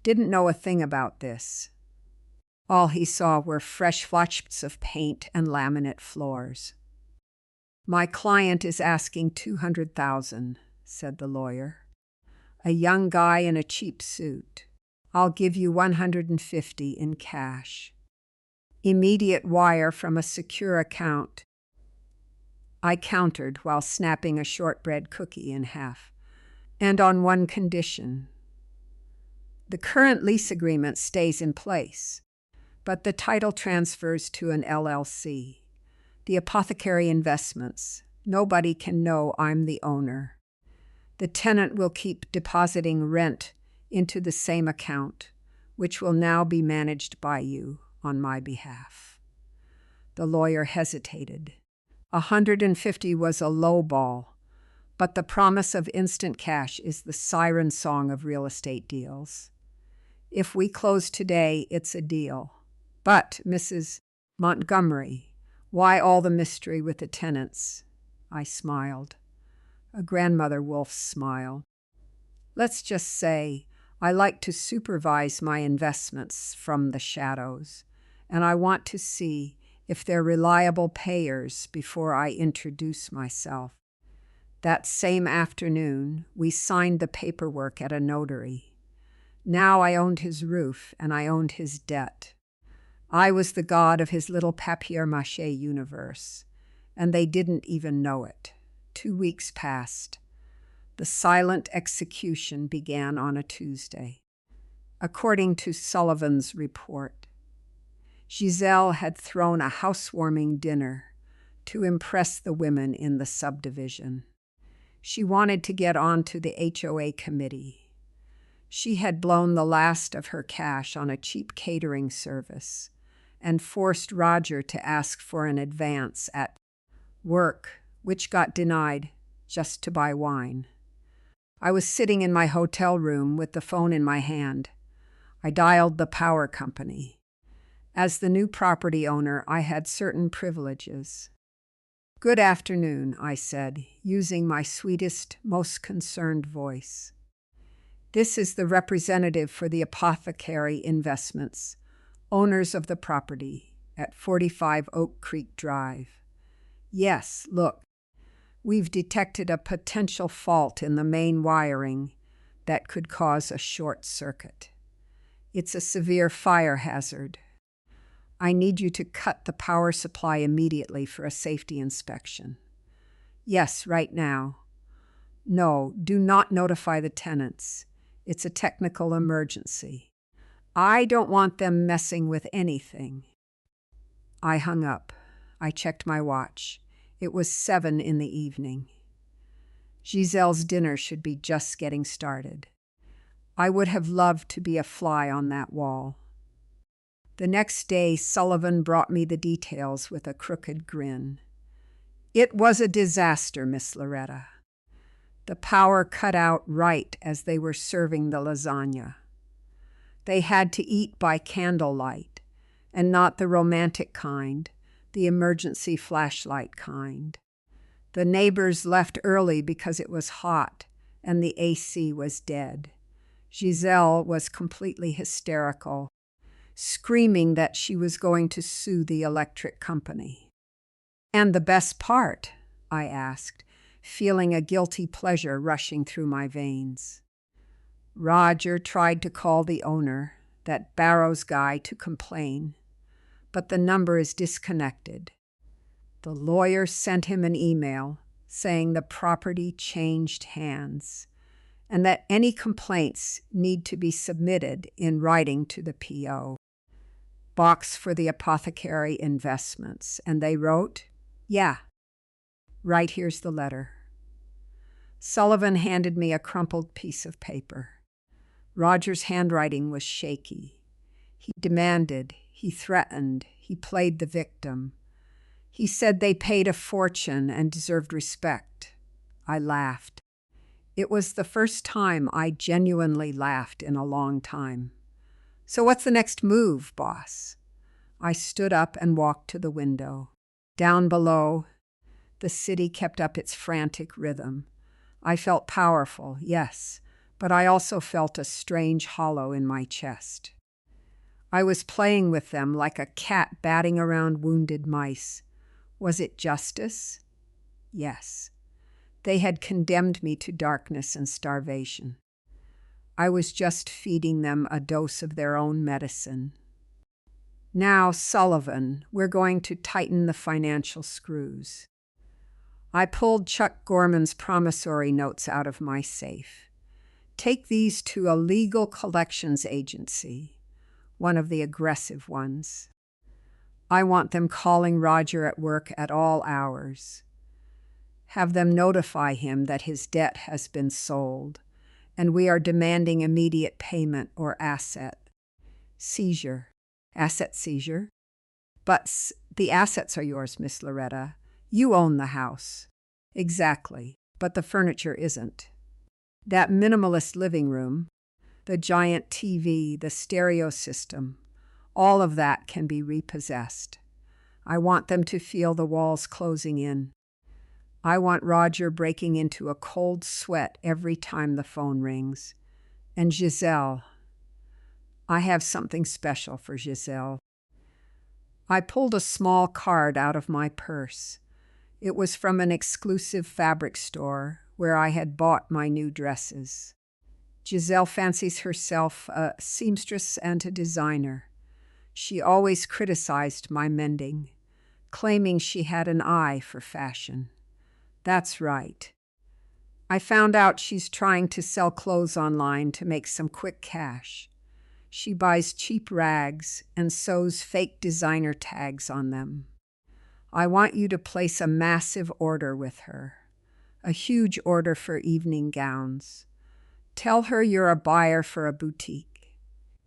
didn't know a thing about this. All he saw were fresh flotches of paint and laminate floors. "My client is asking $200,000, said the lawyer. "A young guy in a cheap suit. I'll give you $150 in cash. Immediate wire from a secure account." I countered while snapping a shortbread cookie in half. "And on one condition. The current lease agreement stays in place, but the title transfers to an LLC. The Apothecary Investments. Nobody can know I'm the owner. The tenant will keep depositing rent into the same account, which will now be managed by you on my behalf." The lawyer hesitated. 150 was a low ball, but the promise of instant cash is the siren song of real estate deals. If we close today, it's a deal. "But, Mrs. Montgomery, why all the mystery with the tenants?" I smiled. A grandmother wolf's smile. "Let's just say I like to supervise my investments from the shadows, and I want to see if they're reliable payers before I introduce myself. That same afternoon, we signed the paperwork at a notary. Now I owned his roof and I owned his debt. I was the god of his little papier-mâché universe, and they didn't even know it. 2 weeks passed. The silent execution began on a Tuesday. According to Sullivan's report, Giselle had thrown a housewarming dinner to impress the women in the subdivision. She wanted to get onto the HOA committee. She had blown the last of her cash on a cheap catering service and forced Roger to ask for an advance at work, which got denied just to buy wine. I was sitting in my hotel room with the phone in my hand. I dialed the power company. As the new property owner, I had certain privileges. "Good afternoon," I said, using my sweetest, most concerned voice. "This is the representative for the Apothecary Investments, owners of the property at 45 Oak Creek Drive. Yes, look, we've detected a potential fault in the main wiring that could cause a short circuit. It's a severe fire hazard. I need you to cut the power supply immediately for a safety inspection." "Yes, right now." "No, do not notify the tenants. It's a technical emergency. I don't want them messing with anything." I hung up. I checked my watch. It was 7 in the evening. Giselle's dinner should be just getting started. I would have loved to be a fly on that wall. The next day, Sullivan brought me the details with a crooked grin. "It was a disaster, Miss Loretta. The power cut out right as they were serving the lasagna. They had to eat by candlelight, and not the romantic kind, the emergency flashlight kind. The neighbors left early because it was hot and the AC was dead. Giselle was completely hysterical, screaming that she was going to sue the electric company." "And the best part?" I asked, feeling a guilty pleasure rushing through my veins. "Roger tried to call the owner, that Barrows guy, to complain, but the number is disconnected. The lawyer sent him an email saying the property changed hands and that any complaints need to be submitted in writing to the PO. Box for the Apothecary Investments." And they wrote, "Yeah. Right here's the letter." Sullivan handed me a crumpled piece of paper. Roger's handwriting was shaky. He demanded, he threatened, he played the victim. He said they paid a fortune and deserved respect. I laughed. It was the first time I genuinely laughed in a long time. "So what's the next move, boss?" I stood up and walked to the window. Down below, the city kept up its frantic rhythm. I felt powerful, yes, but I also felt a strange hollow in my chest. I was playing with them like a cat batting around wounded mice. Was it justice? Yes. They had condemned me to darkness and starvation. I was just feeding them a dose of their own medicine. "Now, Sullivan, we're going to tighten the financial screws." I pulled Chuck Gorman's promissory notes out of my safe. "Take these to a legal collections agency, one of the aggressive ones. I want them calling Roger at work at all hours. Have them notify him that his debt has been sold, and we are demanding immediate payment or asset seizure." "Asset seizure?" "But the assets are yours, Miss Loretta. You own the house." "Exactly, but the furniture isn't. That minimalist living room, the giant TV, the stereo system, all of that can be repossessed. I want them to feel the walls closing in. I want Roger breaking into a cold sweat every time the phone rings. And Giselle. I have something special for Giselle. I pulled a small card out of my purse. It was from an exclusive fabric store where I had bought my new dresses. Giselle fancies herself a seamstress and a designer. She always criticized my mending, claiming she had an eye for fashion. That's right. I found out she's trying to sell clothes online to make some quick cash. She buys cheap rags and sews fake designer tags on them. I want you to place a massive order with her, a huge order for evening gowns. Tell her you're a buyer for a boutique.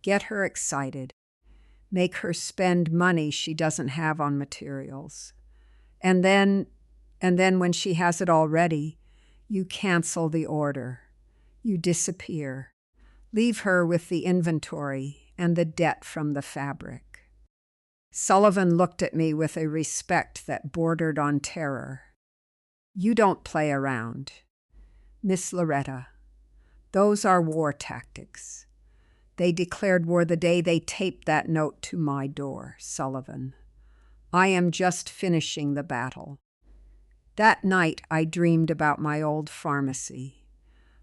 Get her excited. Make her spend money she doesn't have on materials. And then when she has it all ready, you cancel the order. You disappear. Leave her with the inventory and the debt from the fabric. Sullivan looked at me with a respect that bordered on terror. You don't play around. Miss Loretta, those are war tactics. They declared war the day they taped that note to my door, Sullivan. I am just finishing the battle. That night I dreamed about my old pharmacy.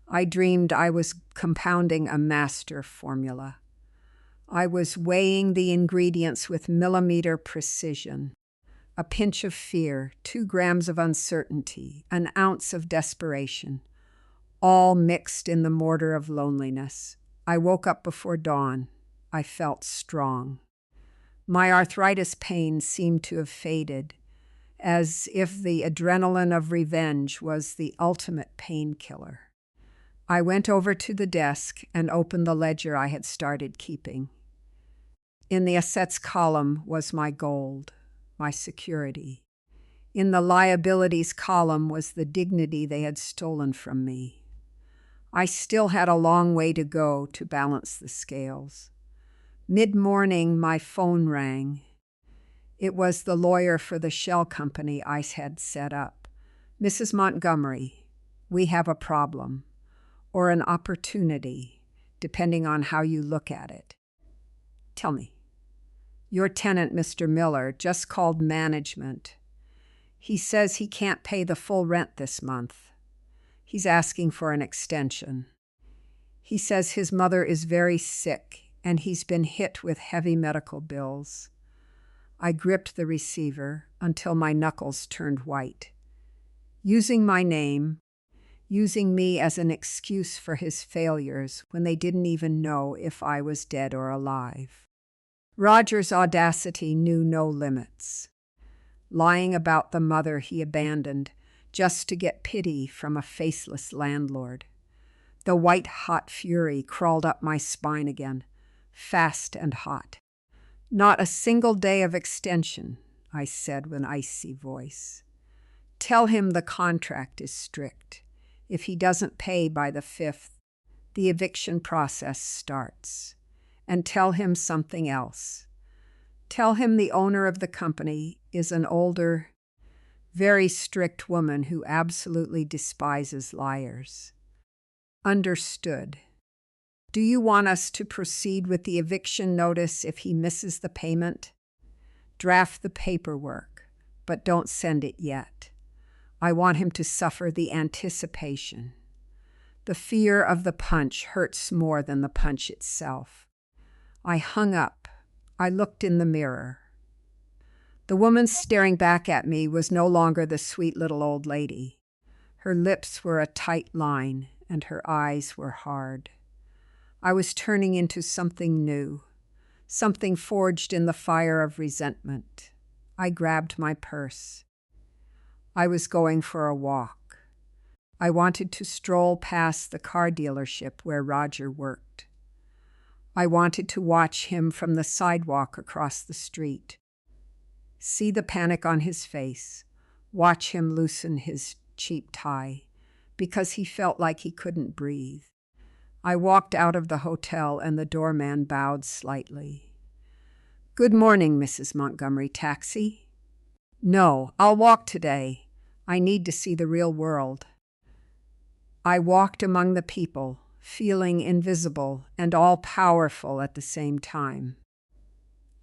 I dreamed I was compounding a master formula. I was weighing the ingredients with millimeter precision. A pinch of fear, 2 grams of uncertainty, an ounce of desperation, all mixed in the mortar of loneliness. I woke up before dawn. I felt strong. My arthritis pain seemed to have faded, as if the adrenaline of revenge was the ultimate painkiller. I went over to the desk and opened the ledger I had started keeping. In the assets column was my gold, my security. In the liabilities column was the dignity they had stolen from me. I still had a long way to go to balance the scales. Mid-morning, my phone rang. It was the lawyer for the shell company I had set up. Mrs. Montgomery, we have a problem, or an opportunity, depending on how you look at it. Tell me. Your tenant, Mr. Miller, just called management. He says he can't pay the full rent this month. He's asking for an extension. He says his mother is very sick and he's been hit with heavy medical bills. I gripped the receiver until my knuckles turned white. Using my name, using me as an excuse for his failures when they didn't even know if I was dead or alive. Roger's audacity knew no limits. Lying about the mother he abandoned just to get pity from a faceless landlord. The white-hot fury crawled up my spine again, fast and hot. Not a single day of extension, I said with an icy voice. Tell him the contract is strict. If he doesn't pay by the 5th, the eviction process starts. And tell him something else. Tell him the owner of the company is an older, very strict woman who absolutely despises liars. Understood. Do you want us to proceed with the eviction notice if he misses the payment? Draft the paperwork, but don't send it yet. I want him to suffer the anticipation. The fear of the punch hurts more than the punch itself. I hung up. I looked in the mirror. The woman staring back at me was no longer the sweet little old lady. Her lips were a tight line, and her eyes were hard. I was turning into something new, something forged in the fire of resentment. I grabbed my purse. I was going for a walk. I wanted to stroll past the car dealership where Roger worked. I wanted to watch him from the sidewalk across the street. See the panic on his face. Watch him loosen his cheap tie, because he felt like he couldn't breathe. I walked out of the hotel and the doorman bowed slightly. Good morning, Mrs. Montgomery. Taxi? No, I'll walk today. I need to see the real world. I walked among the people, feeling invisible and all-powerful at the same time.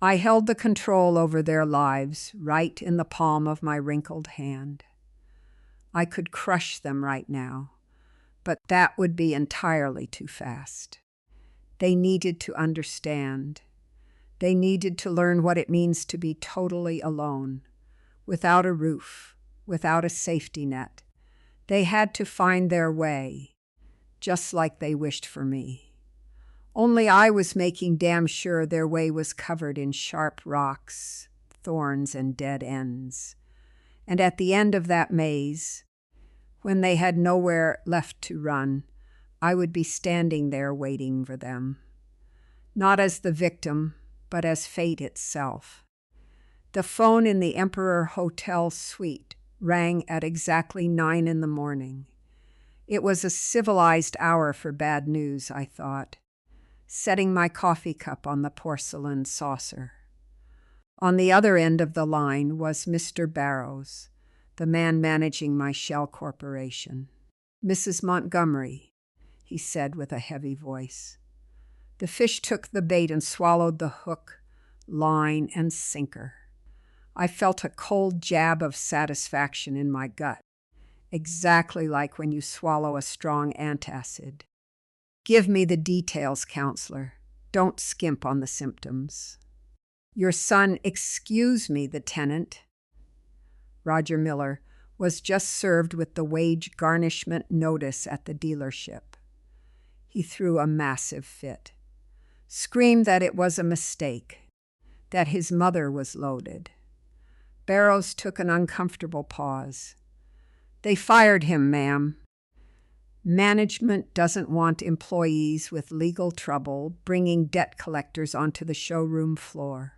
I held the control over their lives right in the palm of my wrinkled hand. I could crush them right now, but that would be entirely too fast. They needed to understand. They needed to learn what it means to be totally alone, without a roof, without a safety net. They had to find their way, just like they wished for me. Only I was making damn sure their way was covered in sharp rocks, thorns, and dead ends. And at the end of that maze, when they had nowhere left to run, I would be standing there waiting for them. Not as the victim, but as fate itself. The phone in the Emperor Hotel suite rang at exactly 9 a.m. It was a civilized hour for bad news, I thought, setting my coffee cup on the porcelain saucer. On the other end of the line was Mr. Barrows, the man managing my shell corporation. "Mrs. Montgomery," he said with a heavy voice. The fish took the bait and swallowed the hook, line, and sinker. I felt a cold jab of satisfaction in my gut, exactly like when you swallow a strong antacid. "Give me the details, counselor. Don't skimp on the symptoms." "Your son, excuse me, the tenant." Roger Miller was just served with the wage garnishment notice at the dealership. He threw a massive fit, screamed that it was a mistake, that his mother was loaded. Barrows took an uncomfortable pause. "They fired him, ma'am. Management doesn't want employees with legal trouble bringing debt collectors onto the showroom floor."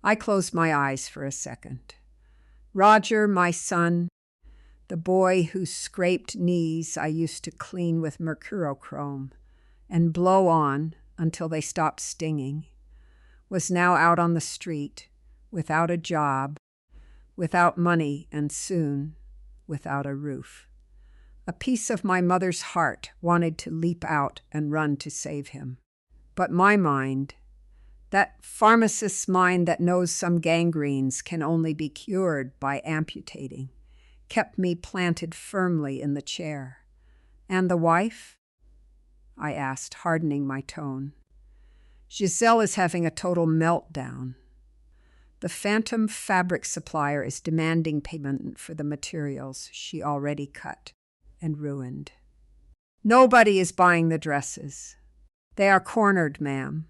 I closed my eyes for a second. Roger, my son, the boy whose scraped knees I used to clean with mercurochrome and blow on until they stopped stinging, was now out on the street, without a job, without money, and soon without a roof. A piece of my mother's heart wanted to leap out and run to save him. But my mind, that pharmacist's mind that knows some gangrenes can only be cured by amputating, kept me planted firmly in the chair. "And the wife?" I asked, hardening my tone. "Giselle is having a total meltdown. The phantom fabric supplier is demanding payment for the materials she already cut and ruined. Nobody is buying the dresses. They are cornered, ma'am.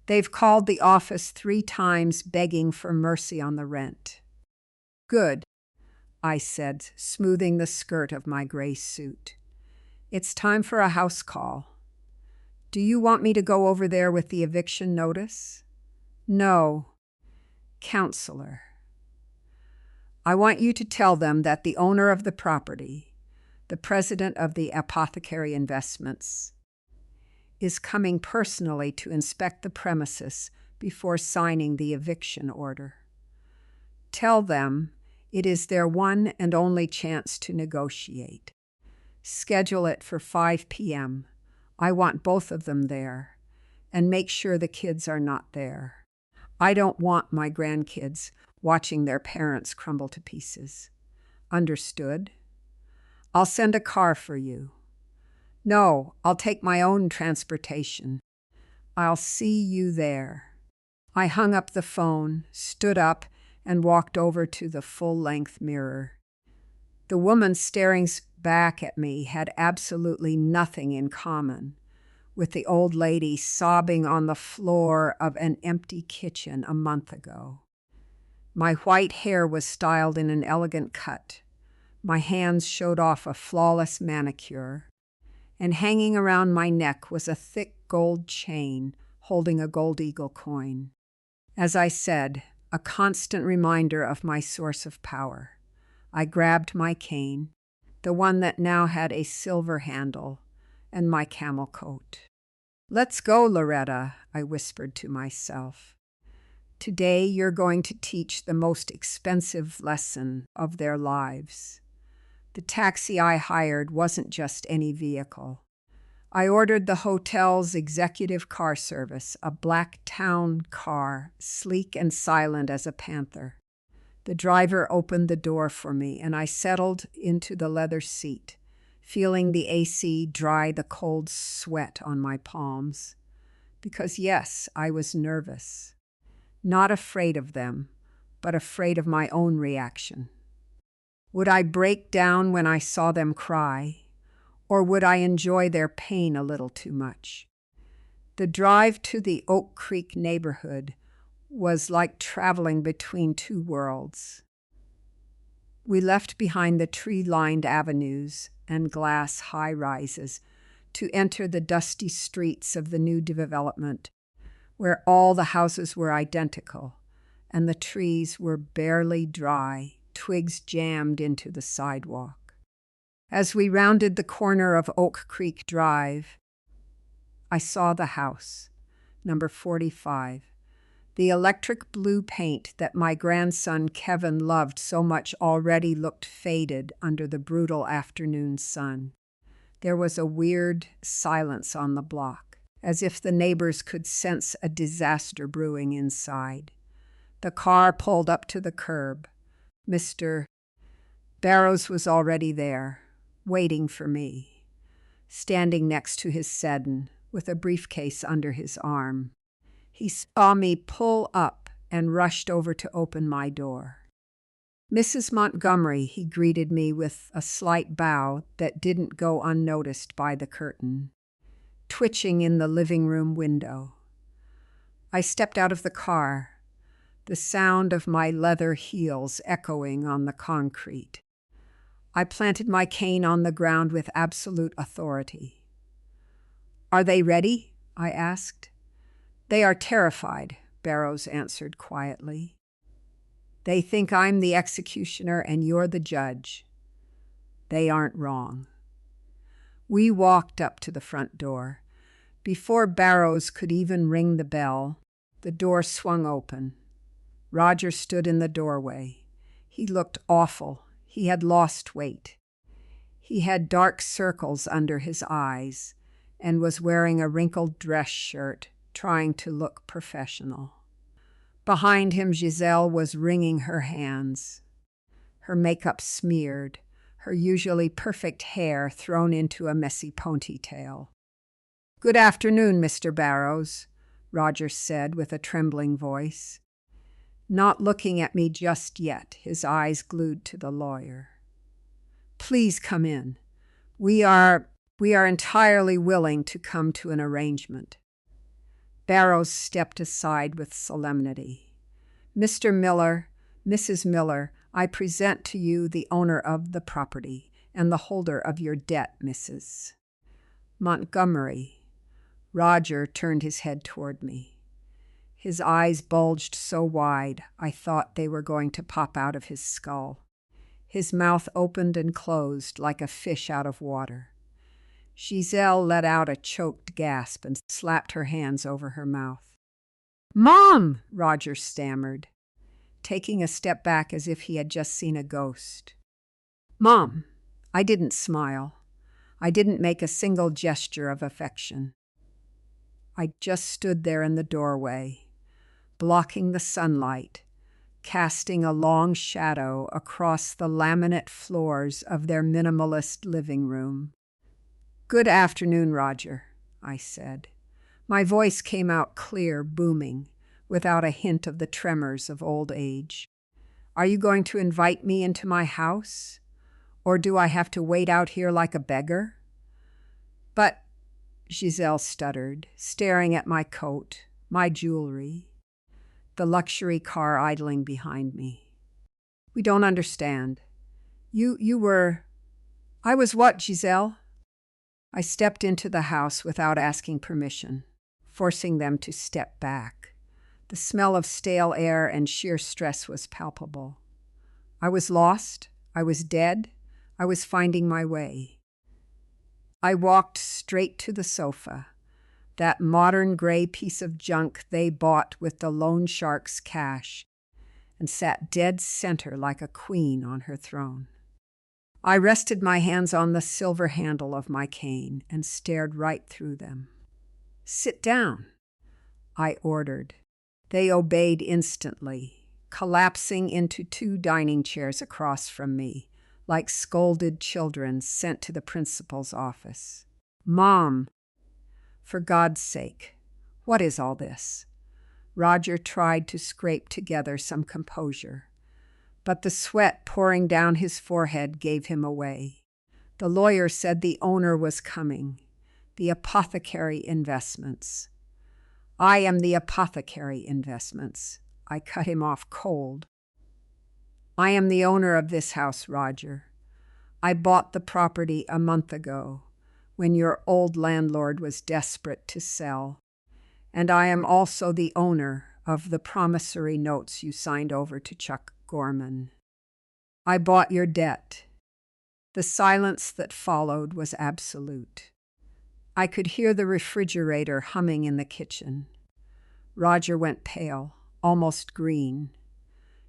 They've called the office 3 times begging for mercy on the rent." "Good," I said, smoothing the skirt of my gray suit. "It's time for a house call. Do you want me to go over there with the eviction notice?" "No. Counselor, I want you to tell them that the owner of the property, the president of the Apothecary Investments, is coming personally to inspect the premises before signing the eviction order. Tell them it is their one and only chance to negotiate. Schedule it for 5 p.m. I want both of them there, and make sure the kids are not there. I don't want my grandkids watching their parents crumble to pieces. Understood? I'll send a car for you. No, I'll take my own transportation. I'll see you there." I hung up the phone, stood up, and walked over to the full-length mirror. The woman staring back at me had absolutely nothing in common with the old lady sobbing on the floor of an empty kitchen a month ago. My white hair was styled in an elegant cut. My hands showed off a flawless manicure, and hanging around my neck was a thick gold chain holding a gold eagle coin. As I said, a constant reminder of my source of power. I grabbed my cane, the one that now had a silver handle, and my camel coat. "Let's go, Loretta," I whispered to myself. "Today you're going to teach the most expensive lesson of their lives." The taxi I hired wasn't just any vehicle. I ordered the hotel's executive car service, a black town car, sleek and silent as a panther. The driver opened the door for me, and I settled into the leather seat, feeling the AC dry the cold sweat on my palms. Because yes, I was nervous. Not afraid of them, but afraid of my own reaction. Would I break down when I saw them cry? Or would I enjoy their pain a little too much? The drive to the Oak Creek neighborhood was like traveling between two worlds. We left behind the tree-lined avenues and glass high-rises to enter the dusty streets of the new development, where all the houses were identical and the trees were barely dry, twigs jammed into the sidewalk. As we rounded the corner of Oak Creek Drive, I saw the house, number 45. The electric blue paint that my grandson Kevin loved so much already looked faded under the brutal afternoon sun. There was a weird silence on the block, as if the neighbors could sense a disaster brewing inside. The car pulled up to the curb. Mr. Barrows was already there, waiting for me, standing next to his sedan with a briefcase under his arm. He saw me pull up and rushed over to open my door. "Mrs. Montgomery," he greeted me with a slight bow that didn't go unnoticed by the curtain, twitching in the living room window. I stepped out of the car, the sound of my leather heels echoing on the concrete. I planted my cane on the ground with absolute authority. "Are they ready?" I asked. "They are terrified," Barrows answered quietly. "They think I'm the executioner and you're the judge. They aren't wrong." We walked up to the front door. Before Barrows could even ring the bell, the door swung open. Roger stood in the doorway. He looked awful. He had lost weight. He had dark circles under his eyes and was wearing a wrinkled dress shirt, trying to look professional. Behind him, Giselle was wringing her hands, her makeup smeared, her usually perfect hair thrown into a messy ponytail. "Good afternoon, Mr. Barrows," Roger said with a trembling voice. Not looking at me just yet, his eyes glued to the lawyer. "Please come in. We are entirely willing to come to an arrangement." Barrows stepped aside with solemnity. "Mr. Miller, Mrs. Miller, I present to you the owner of the property and the holder of your debt, Mrs. Montgomery." Roger turned his head toward me. His eyes bulged so wide, I thought they were going to pop out of his skull. His mouth opened and closed like a fish out of water. Giselle let out a choked gasp and slapped her hands over her mouth. "Mom!" Roger stammered, taking a step back as if he had just seen a ghost. "Mom!" I didn't smile. I didn't make a single gesture of affection. I just stood there in the doorway, blocking the sunlight, casting a long shadow across the laminate floors of their minimalist living room. "Good afternoon, Roger," I said. My voice came out clear, booming, without a hint of the tremors of old age. "Are you going to invite me into my house? Or do I have to wait out here like a beggar?" "But," Giselle stuttered, staring at my coat, my jewelry, the luxury car idling behind me. "We don't understand. You were—" "I was what, Giselle?" I stepped into the house without asking permission, forcing them to step back. The smell of stale air and sheer stress was palpable. I was lost. I was dead. I was finding my way. I walked straight to the sofa, that modern gray piece of junk they bought with the loan shark's cash, and sat dead center like a queen on her throne. I rested my hands on the silver handle of my cane and stared right through them. "Sit down," I ordered. They obeyed instantly, collapsing into 2 dining chairs across from me, like scolded children sent to the principal's office. "Mom, for God's sake, what is all this?" Roger tried to scrape together some composure, but the sweat pouring down his forehead gave him away. The lawyer said the owner was coming. The apothecary investments. "I am the apothecary investments." I cut him off cold. "I am the owner of this house, Roger. I bought the property a month ago, when your old landlord was desperate to sell. And I am also the owner of the promissory notes you signed over to Chuck Gorman. I bought your debt." The silence that followed was absolute. I could hear the refrigerator humming in the kitchen. Roger went pale, almost green.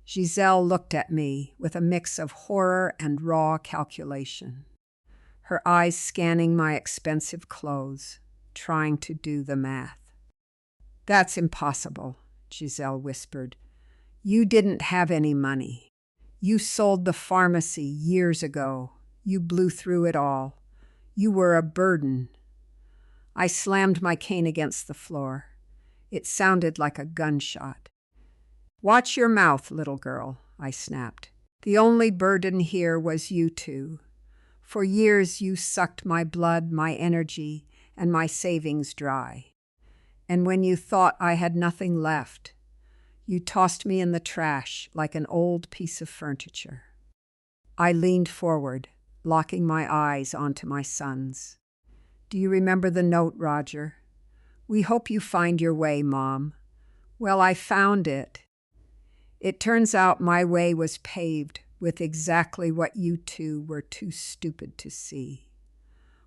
Giselle looked at me with a mix of horror and raw calculation, her eyes scanning my expensive clothes, trying to do the math. "That's impossible," Giselle whispered. "You didn't have any money. You sold the pharmacy years ago. You blew through it all. You were a burden." I slammed my cane against the floor. It sounded like a gunshot. "Watch your mouth, little girl," I snapped. "The only burden here was you two. For years you sucked my blood, my energy, and my savings dry. And when you thought I had nothing left, you tossed me in the trash like an old piece of furniture." I leaned forward, locking my eyes onto my son's. "Do you remember the note, Roger? 'We hope you find your way, Mom.' Well, I found it. It turns out my way was paved with exactly what you two were too stupid to see."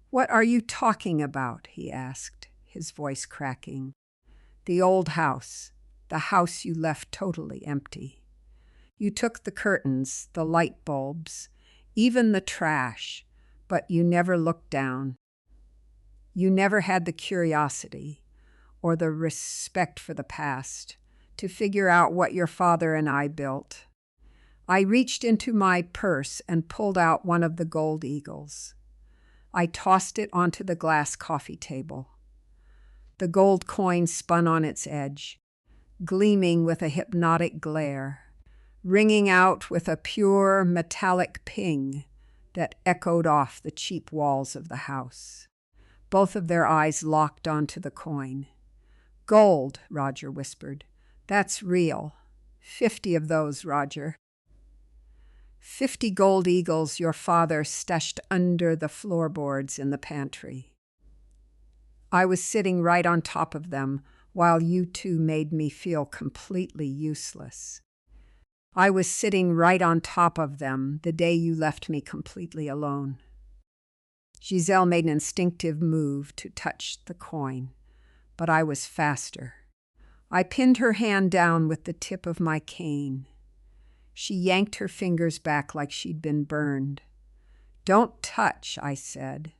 "What are you talking about?" he asked, his voice cracking. "The old house, the house you left totally empty. You took the curtains, the light bulbs, even the trash, but you never looked down. You never had the curiosity or the respect for the past to figure out what your father and I built. I reached into my purse and pulled out one of the gold eagles. I tossed it onto the glass coffee table. The gold coin spun on its edge, gleaming with a hypnotic glare, ringing out with a pure metallic ping that echoed off the cheap walls of the house. Both of their eyes locked onto the coin. "Gold," Roger whispered. "That's real. 50 of those, Roger. 50 gold eagles your father stashed under the floorboards in the pantry. I was sitting right on top of them while you two made me feel completely useless. I was sitting right on top of them the day you left me completely alone." Giselle made an instinctive move to touch the coin, but I was faster. I pinned her hand down with the tip of my cane. She yanked her fingers back like she'd been burned. "Don't touch," I said.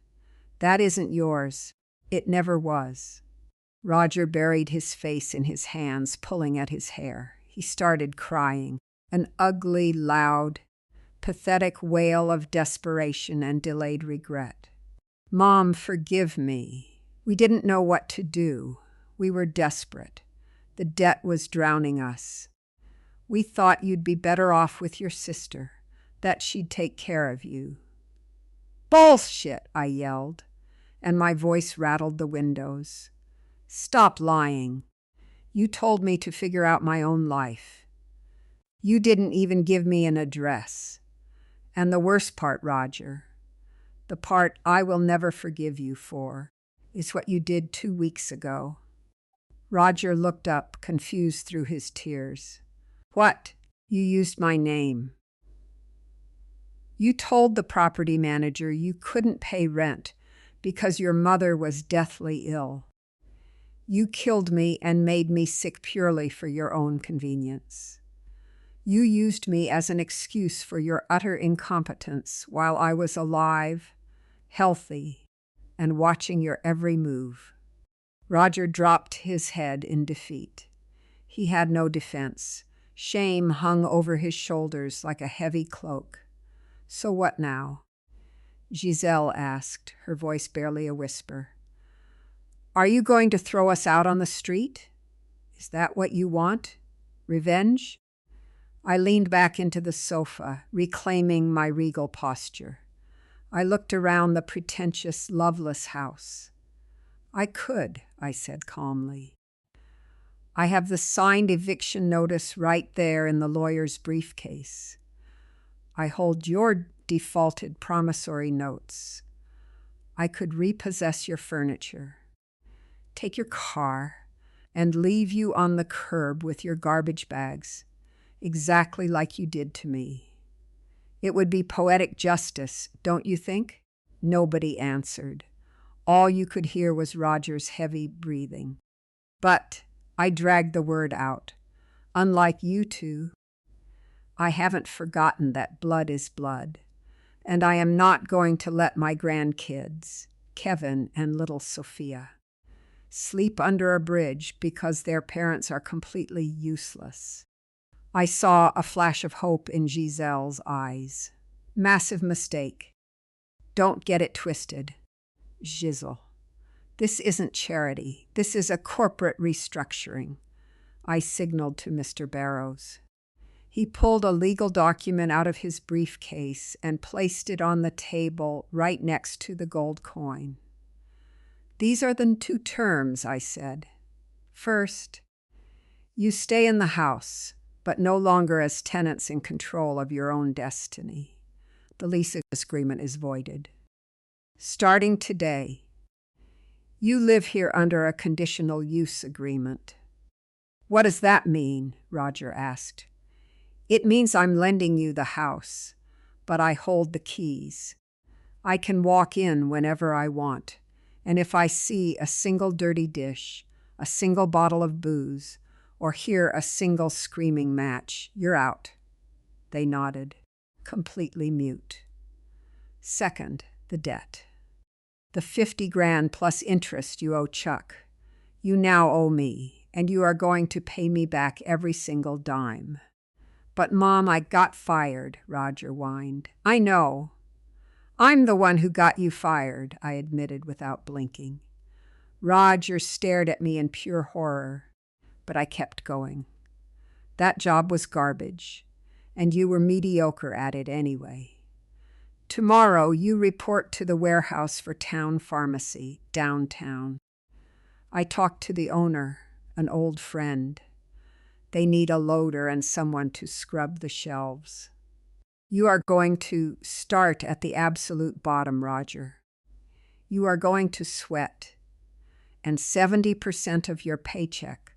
"That isn't yours. It never was." Roger buried his face in his hands, pulling at his hair. He started crying, an ugly, loud, pathetic wail of desperation and delayed regret. "Mom, forgive me. We didn't know what to do. We were desperate. The debt was drowning us. We thought you'd be better off with your sister, that she'd take care of you." "Bullshit!" I yelled, and my voice rattled the windows. "Stop lying. You told me to figure out my own life. You didn't even give me an address. And the worst part, Roger, the part I will never forgive you for, is what you did 2 weeks ago." Roger looked up, confused through his tears. "What? You used my name. You told the property manager you couldn't pay rent because your mother was deathly ill. You killed me and made me sick purely for your own convenience. You used me as an excuse for your utter incompetence while I was alive, healthy, and watching your every move. Roger dropped his head in defeat. He had no defense. Shame hung over his shoulders like a heavy cloak. So what now? Giselle asked, her voice barely a whisper. Are you going to throw us out on the street? Is that what you want? Revenge? I leaned back into the sofa, reclaiming my regal posture. I looked around the pretentious, loveless house. I could, I said calmly. I have the signed eviction notice right there in the lawyer's briefcase. I hold your defaulted promissory notes. I could repossess your furniture, take your car, and leave you on the curb with your garbage bags, exactly like you did to me. It would be poetic justice, don't you think? Nobody answered. All you could hear was Roger's heavy breathing. But I dragged the word out. Unlike you two, I haven't forgotten that blood is blood, and I am not going to let my grandkids, Kevin and little Sophia, sleep under a bridge because their parents are completely useless. I saw a flash of hope in Giselle's eyes. Massive mistake. Don't get it twisted. Giselle, this isn't charity. This is a corporate restructuring. I signaled to Mr. Barrows. He pulled a legal document out of his briefcase and placed it on the table right next to the gold coin. These are the 2 terms, I said. First, you stay in the house, but no longer as tenants in control of your own destiny. The lease agreement is voided. Starting today, you live here under a conditional use agreement. What does that mean? Roger asked. It means I'm lending you the house, but I hold the keys. I can walk in whenever I want, and if I see a single dirty dish, a single bottle of booze, or hear a single screaming match, you're out. They nodded, completely mute. Second, the debt. The 50 grand plus interest you owe Chuck. You now owe me, and you are going to pay me back every single dime. But Mom, I got fired, Roger whined. I know. I'm the one who got you fired, I admitted without blinking. Roger stared at me in pure horror, but I kept going. That job was garbage, and you were mediocre at it anyway. Tomorrow you report to the warehouse for town pharmacy, downtown. I talked to the owner, an old friend. They need a loader and someone to scrub the shelves. You are going to start at the absolute bottom, Roger. You are going to sweat, and 70% of your paycheck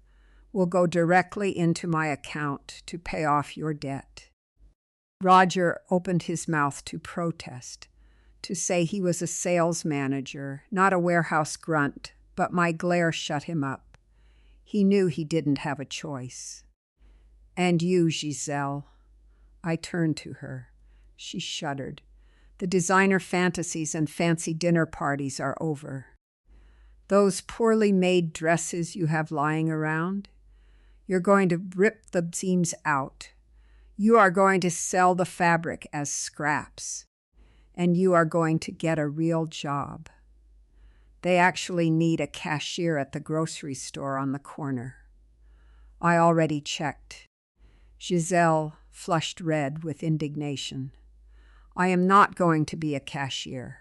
will go directly into my account to pay off your debt. Roger opened his mouth to protest, to say he was a sales manager, not a warehouse grunt, but my glare shut him up. He knew he didn't have a choice. And you, Giselle. I turned to her. She shuddered. The designer fantasies and fancy dinner parties are over. Those poorly made dresses you have lying around, you're going to rip the seams out. You are going to sell the fabric as scraps. And you are going to get a real job. They actually need a cashier at the grocery store on the corner. I already checked. Giselle flushed red with indignation. I am not going to be a cashier.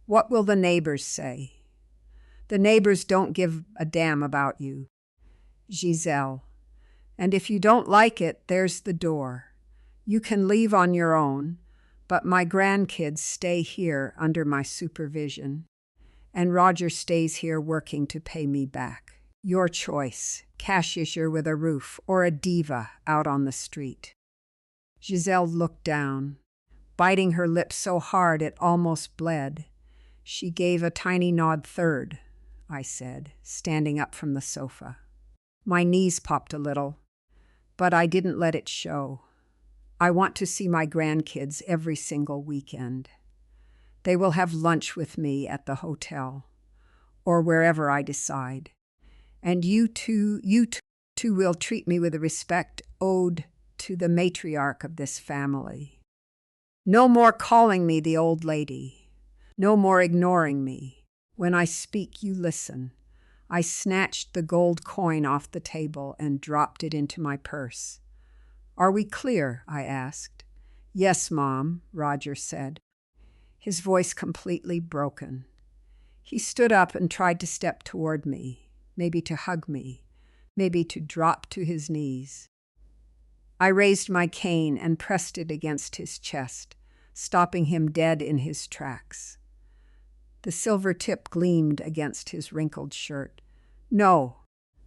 What will the neighbors say? The neighbors don't give a damn about you. Giselle, and if you don't like it, there's the door. You can leave on your own, but my grandkids stay here under my supervision, and Roger stays here working to pay me back. Your choice, cashier with a roof or a diva out on the street. Giselle looked down, biting her lips so hard it almost bled. She gave a tiny nod. Third, I said, standing up from the sofa. My knees popped a little. but I didn't let it show. I want to see my grandkids every single weekend. They will have lunch with me at the hotel, or wherever I decide. And you too will treat me with the respect owed to the matriarch of this family. No more calling me the old lady. No more ignoring me. When I speak, you listen. I snatched the gold coin off the table and dropped it into my purse. Are we clear? I asked. Yes, Mom, Roger said, his voice completely broken. He stood up and tried to step toward me, maybe to hug me, maybe to drop to his knees. I raised my cane and pressed it against his chest, stopping him dead in his tracks. The silver tip gleamed against his wrinkled shirt. No,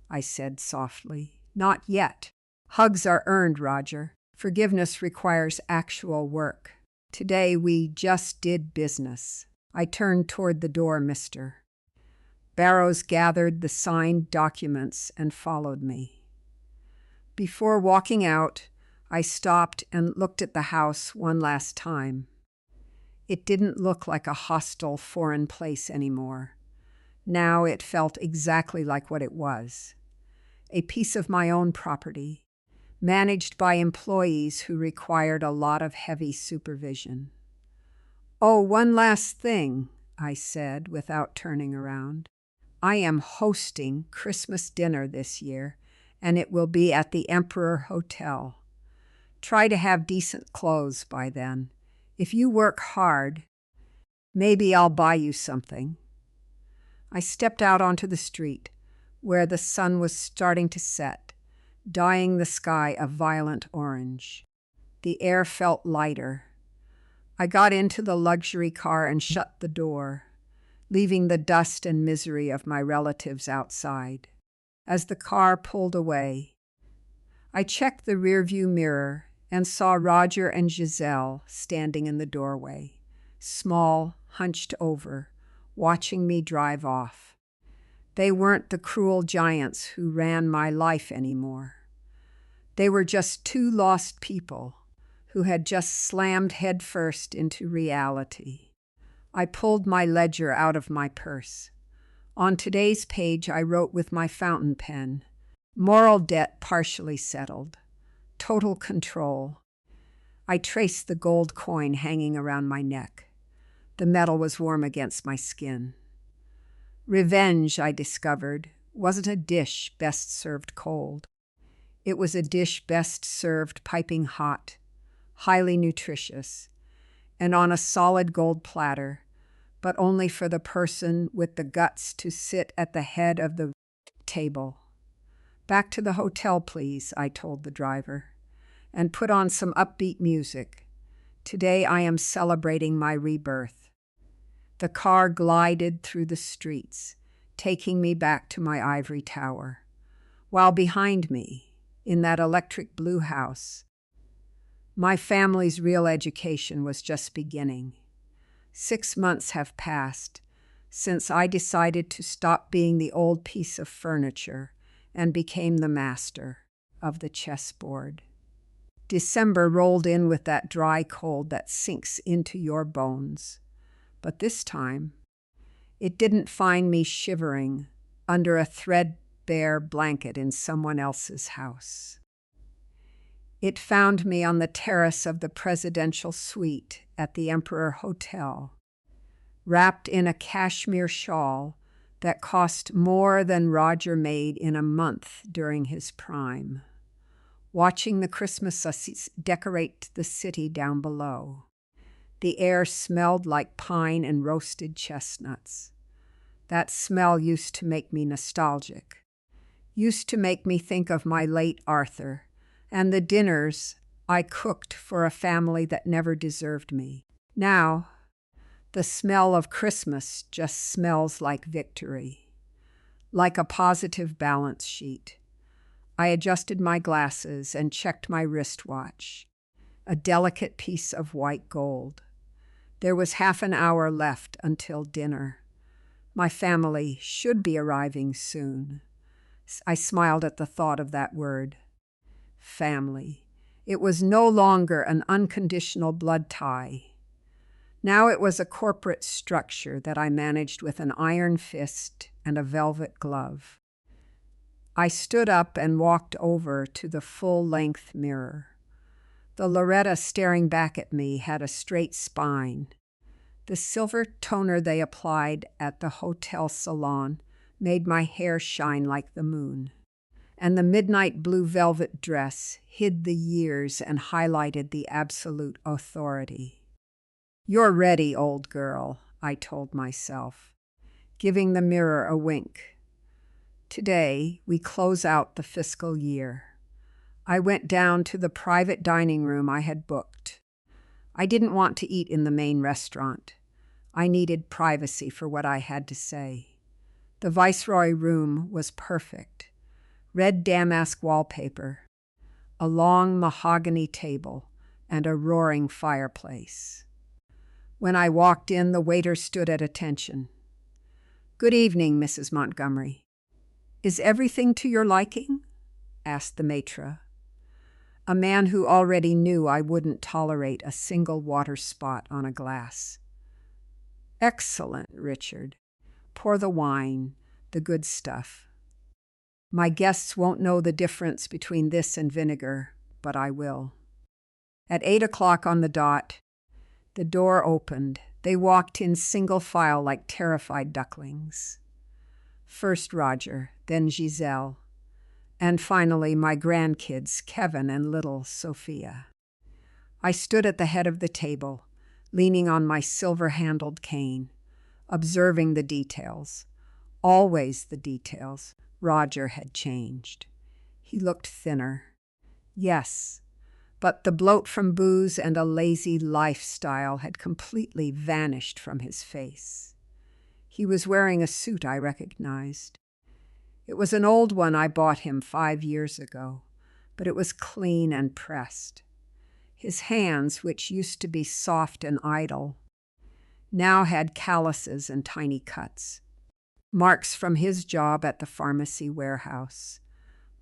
I said softly, not yet. Hugs are earned, Roger. Forgiveness requires actual work. Today we just did business. I turned toward the door, mister. Barrows gathered the signed documents and followed me. Before walking out, I stopped and looked at the house one last time. It didn't look like a hostile foreign place anymore. Now it felt exactly like what it was. A piece of my own property, managed by employees who required a lot of heavy supervision. Oh, one last thing, I said without turning around. I am hosting Christmas dinner this year, and it will be at the Emperor Hotel. Try to have decent clothes by then. If you work hard, maybe I'll buy you something. I stepped out onto the street, where the sun was starting to set, dyeing the sky a violent orange. The air felt lighter. I got into the luxury car and shut the door, leaving the dust and misery of my relatives outside. As the car pulled away, I checked the rearview mirror and saw Roger and Giselle standing in the doorway, small, hunched over, watching me drive off. They weren't the cruel giants who ran my life anymore. They were just two lost people who had just slammed headfirst into reality. I pulled my ledger out of my purse. On today's page, I wrote with my fountain pen, moral debt partially settled, total control. I traced the gold coin hanging around my neck. The metal was warm against my skin. Revenge, I discovered, wasn't a dish best served cold. It was a dish best served piping hot, highly nutritious, and on a solid gold platter, but only for the person with the guts to sit at the head of the table. Back to the hotel, please, I told the driver, and put on some upbeat music. Today I am celebrating my rebirth. The car glided through the streets, taking me back to my ivory tower, while behind me, in that electric blue house, my family's real education was just beginning. 6 months have passed since I decided to stop being the old piece of furniture and became the master of the chessboard. December rolled in with that dry cold that sinks into your bones. But this time, it didn't find me shivering under a threadbare blanket in someone else's house. It found me on the terrace of the presidential suite at the Emperor Hotel, wrapped in a cashmere shawl that cost more than Roger made in a month during his prime, watching the Christmas decorate the city down below. The air smelled like pine and roasted chestnuts. That smell used to make me nostalgic, used to make me think of my late Arthur and the dinners I cooked for a family that never deserved me. Now, the smell of Christmas just smells like victory, like a positive balance sheet. I adjusted my glasses and checked my wristwatch, a delicate piece of white gold. There was half an hour left until dinner. My family should be arriving soon. I smiled at the thought of that word. family. It was no longer an unconditional blood tie. Now it was a corporate structure that I managed with an iron fist and a velvet glove. I stood up and walked over to the full-length mirror. The Loretta staring back at me had a straight spine. The silver toner they applied at the hotel salon made my hair shine like the moon, and the midnight blue velvet dress hid the years and highlighted the absolute authority. "You're ready, old girl," I told myself, giving the mirror a wink. Today, we close out the fiscal year. I went down to the private dining room I had booked. I didn't want to eat in the main restaurant. I needed privacy for what I had to say. The Viceroy room was perfect. Red damask wallpaper, a long mahogany table, and a roaring fireplace. When I walked in, the waiter stood at attention. "Good evening, Mrs. Montgomery. Is everything to your liking?" asked the maitre, a man who already knew I wouldn't tolerate a single water spot on a glass. "Excellent, Richard. Pour the wine, the good stuff. My guests won't know the difference between this and vinegar, but I will." At 8 o'clock on the dot, the door opened. They walked in single file like terrified ducklings. First Roger, then Giselle, and finally my grandkids, Kevin and little Sophia. I stood at the head of the table, leaning on my silver-handled cane, observing the details. Always the details. Roger had changed. He looked thinner. Yes, but the bloat from booze and a lazy lifestyle had completely vanished from his face. He was wearing a suit I recognized. It was an old one I bought him 5 years ago, but it was clean and pressed. His hands, which used to be soft and idle, now had calluses and tiny cuts. Marks from his job at the pharmacy warehouse.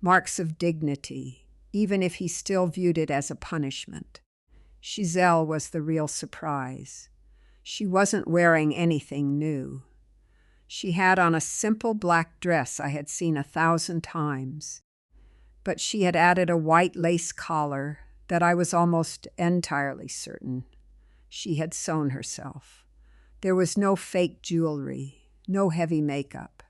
Marks of dignity, even if he still viewed it as a punishment. Giselle was the real surprise. She wasn't wearing anything new. She had on a simple black dress I had seen 1,000 times, but she had added a white lace collar that I was almost entirely certain she had sewn herself. There was no fake jewelry, no heavy makeup.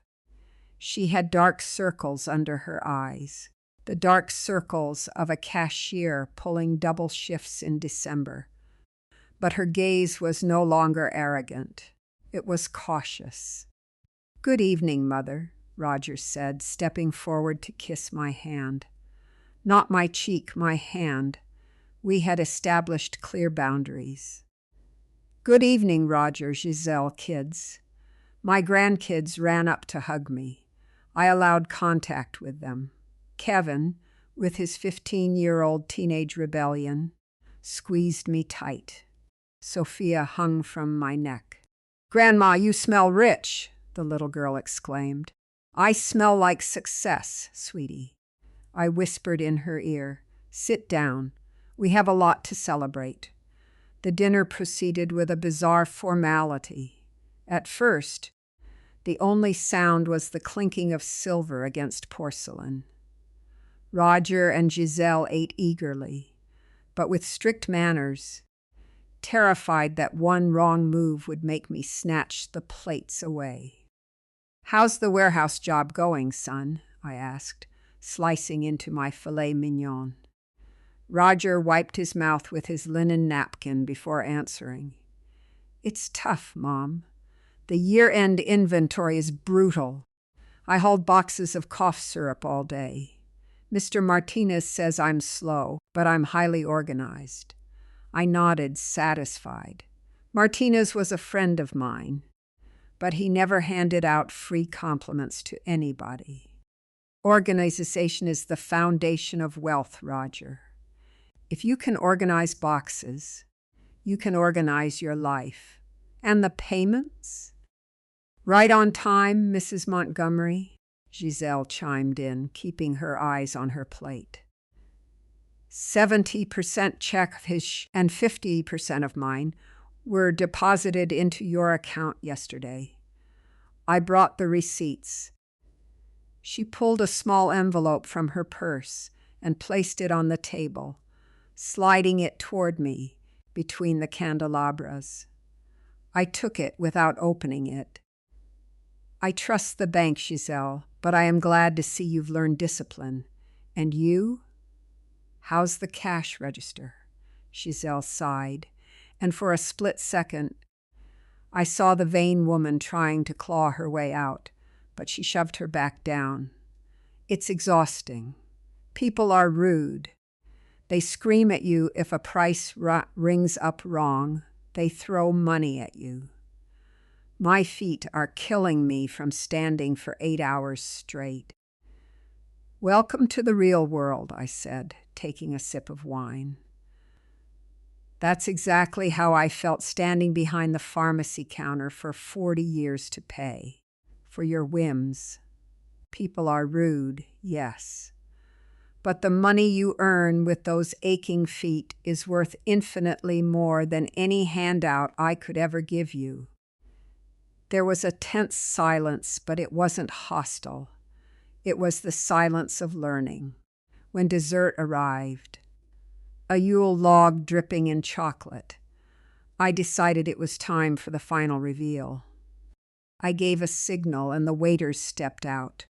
She had dark circles under her eyes, the dark circles of a cashier pulling double shifts in December. But her gaze was no longer arrogant. It was cautious. "Good evening, Mother," Roger said, stepping forward to kiss my hand. Not my cheek, my hand. We had established clear boundaries. "Good evening, Roger, Giselle, kids." My grandkids ran up to hug me. I allowed contact with them. Kevin, with his 15-year-old teenage rebellion, squeezed me tight. Sophia hung from my neck. "Grandma, you smell rich," the little girl exclaimed. "I smell like success, sweetie." I whispered in her ear, "Sit down. We have a lot to celebrate." The dinner proceeded with a bizarre formality. At first, the only sound was the clinking of silver against porcelain. Roger and Giselle ate eagerly, but with strict manners, terrified that one wrong move would make me snatch the plates away. "How's the warehouse job going, son?" I asked, slicing into my filet mignon. Roger wiped his mouth with his linen napkin before answering. "It's tough, Mom. The year-end inventory is brutal. I hauled boxes of cough syrup all day. Mr. Martinez says I'm slow, but I'm highly organized." I nodded, satisfied. Martinez was a friend of mine, but he never handed out free compliments to anybody. Organization is the foundation of wealth, Roger. If you can organize boxes, you can organize your life. And the payments? "Right on time, Mrs. Montgomery," Giselle chimed in, keeping her eyes on her plate. 70% check of his and 50% of mine were deposited into your account yesterday. I brought the receipts. She pulled a small envelope from her purse and placed it on the table, sliding it toward me between the candelabras. I took it without opening it. I trust the bank, Giselle, but I am glad to see you've learned discipline. And you? How's the cash register? Giselle sighed, and for a split second, I saw the vain woman trying to claw her way out, but she shoved her back down. It's exhausting. People are rude. They scream at you if a price rings up wrong. They throw money at you. My feet are killing me from standing for 8 hours straight. Welcome to the real world, I said, taking a sip of wine. That's exactly how I felt standing behind the pharmacy counter for 40 years to pay. For your whims. People are rude, yes. But the money you earn with those aching feet is worth infinitely more than any handout I could ever give you. There was a tense silence, but it wasn't hostile. It was the silence of learning. When dessert arrived, a Yule log dripping in chocolate, I decided it was time for the final reveal. I gave a signal and the waiters stepped out,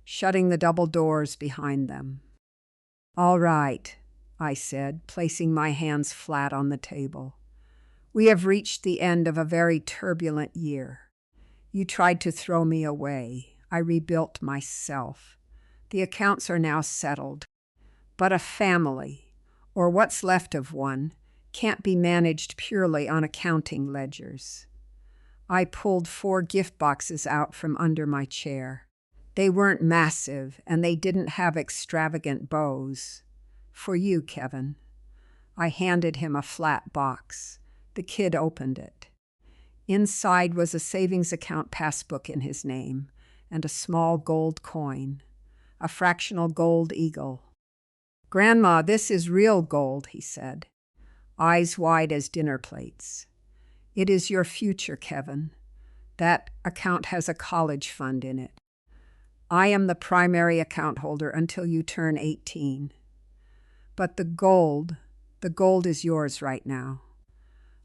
shutting the double doors behind them. All right, I said, placing my hands flat on the table. We have reached the end of a very turbulent year. You tried to throw me away. I rebuilt myself. The accounts are now settled. But a family, or what's left of one, can't be managed purely on accounting ledgers. I pulled 4 gift boxes out from under my chair. They weren't massive, and they didn't have extravagant bows. For you, Kevin. I handed him a flat box. The kid opened it. Inside was a savings account passbook in his name and a small gold coin, a fractional gold eagle. Grandma, this is real gold, he said, eyes wide as dinner plates. It is your future, Kevin. That account has a college fund in it. I am the primary account holder until you turn 18. But the gold is yours right now.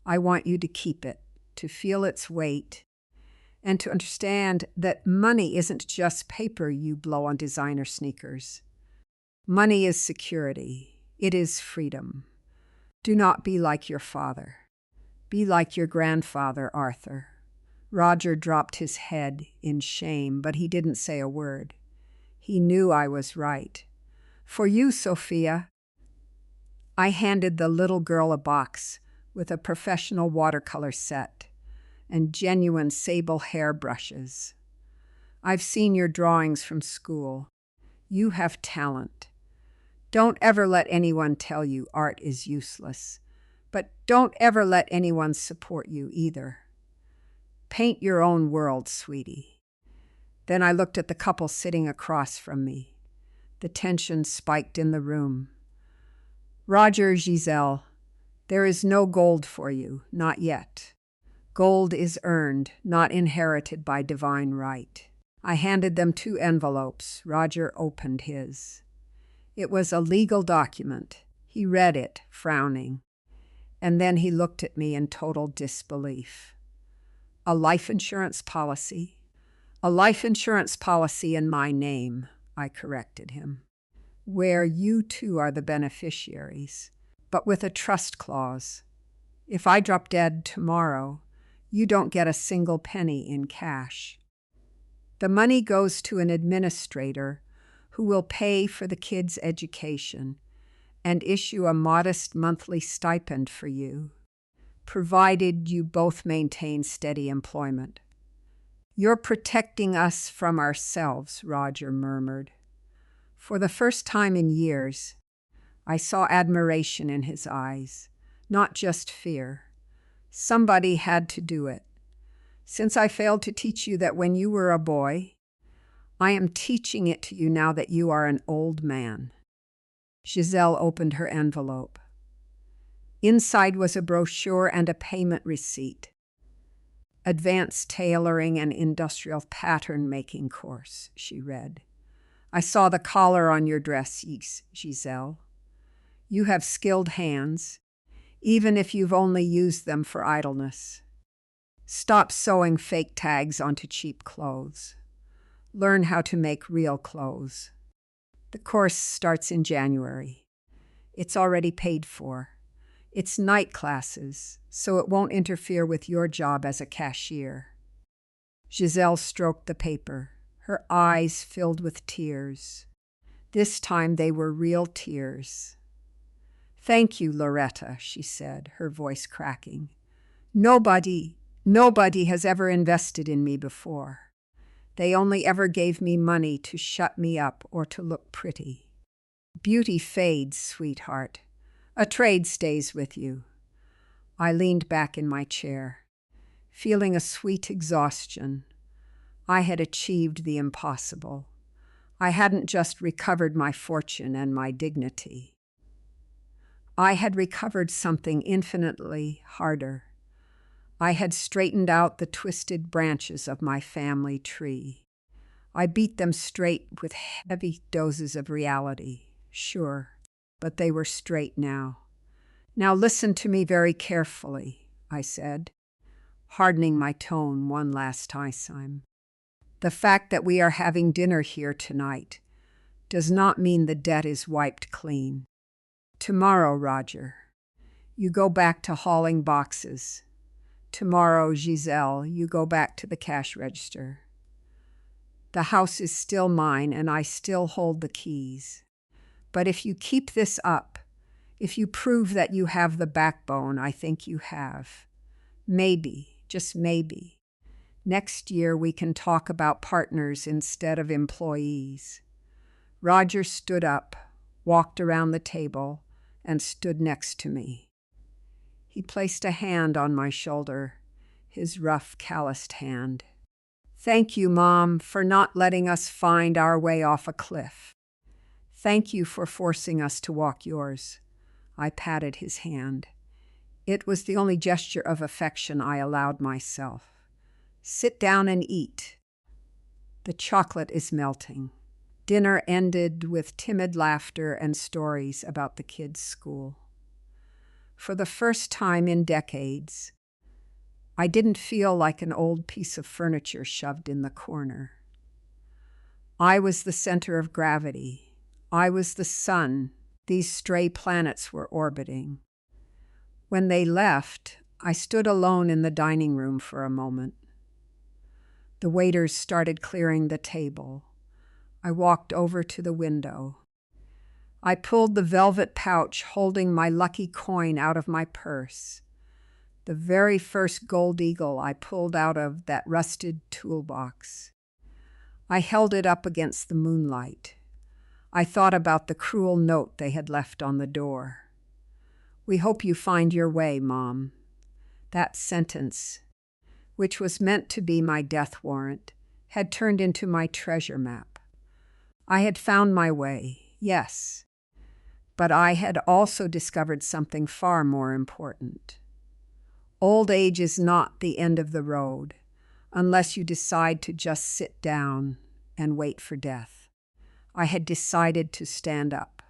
I want you to keep it, to feel its weight, and to understand that money isn't just paper you blow on designer sneakers. Money is security. It is freedom. Do not be like your father. Be like your grandfather, Arthur. Roger dropped his head in shame, but he didn't say a word. He knew I was right. For you, Sophia. I handed the little girl a box with a professional watercolor set and genuine sable hair brushes. I've seen your drawings from school. You have talent. Don't ever let anyone tell you art is useless, but don't ever let anyone support you either. Paint your own world, sweetie. Then I looked at the couple sitting across from me. The tension spiked in the room. Roger, Giselle, there is no gold for you, not yet. Gold is earned, not inherited by divine right. I handed them 2 envelopes. Roger opened his. It was a legal document. He read it, frowning. And then he looked at me in total disbelief. A life insurance policy? A life insurance policy in my name, I corrected him. Where you two are the beneficiaries, but with a trust clause. If I drop dead tomorrow, you don't get a single penny in cash. The money goes to an administrator who will pay for the kids' education and issue a modest monthly stipend for you, provided you both maintain steady employment. You're protecting us from ourselves, Roger murmured. For the first time in years, I saw admiration in his eyes, not just fear. Somebody had to do it. Since I failed to teach you that when you were a boy, I am teaching it to you now that you are an old man. Giselle opened her envelope. Inside was a brochure and a payment receipt. Advanced Tailoring and Industrial Pattern Making course, she read. I saw the collar on your dress, Giselle. You have skilled hands, even if you've only used them for idleness. Stop sewing fake tags onto cheap clothes. Learn how to make real clothes. The course starts in January. It's already paid for. It's night classes, so it won't interfere with your job as a cashier. Giselle stroked the paper, her eyes filled with tears. This time they were real tears. Thank you, Loretta, she said, her voice cracking. Nobody has ever invested in me before. They only ever gave me money to shut me up or to look pretty. Beauty fades, sweetheart. A trade stays with you. I leaned back in my chair, feeling a sweet exhaustion. I had achieved the impossible. I hadn't just recovered my fortune and my dignity. I had recovered something infinitely harder. I had straightened out the twisted branches of my family tree. I beat them straight with heavy doses of reality, sure, but they were straight now. Now listen to me very carefully, I said, hardening my tone one last time. The fact that we are having dinner here tonight does not mean the debt is wiped clean. Tomorrow, Roger, you go back to hauling boxes. Tomorrow, Giselle, you go back to the cash register. The house is still mine and I still hold the keys. But if you keep this up, if you prove that you have the backbone I think you have, maybe, just maybe, next year we can talk about partners instead of employees. Roger stood up, walked around the table, and stood next to me. He placed a hand on my shoulder, his rough, calloused hand. Thank you, Mom, for not letting us find our way off a cliff. Thank you for forcing us to walk yours. I patted his hand. It was the only gesture of affection I allowed myself. Sit down and eat. The chocolate is melting. Dinner ended with timid laughter and stories about the kids' school. For the first time in decades, I didn't feel like an old piece of furniture shoved in the corner. I was the center of gravity. I was the sun these stray planets were orbiting. When they left, I stood alone in the dining room for a moment. The waiters started clearing the table. I walked over to the window. I pulled the velvet pouch holding my lucky coin out of my purse. The very first gold eagle I pulled out of that rusted toolbox. I held it up against the moonlight. I thought about the cruel note they had left on the door. We hope you find your way, Mom. That sentence, which was meant to be my death warrant, had turned into my treasure map. I had found my way, yes, but I had also discovered something far more important. Old age is not the end of the road, unless you decide to just sit down and wait for death. I had decided to stand up.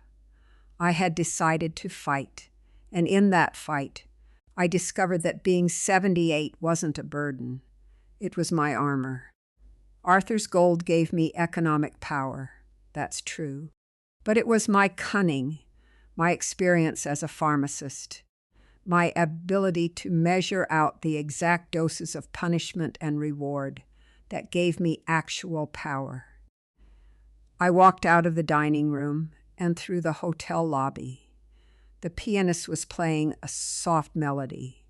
I had decided to fight, and in that fight, I discovered that being 78 wasn't a burden. It was my armor. Arthur's gold gave me economic power, that's true, but it was my cunning, my experience as a pharmacist, my ability to measure out the exact doses of punishment and reward that gave me actual power. I walked out of the dining room and through the hotel lobby. The pianist was playing a soft melody.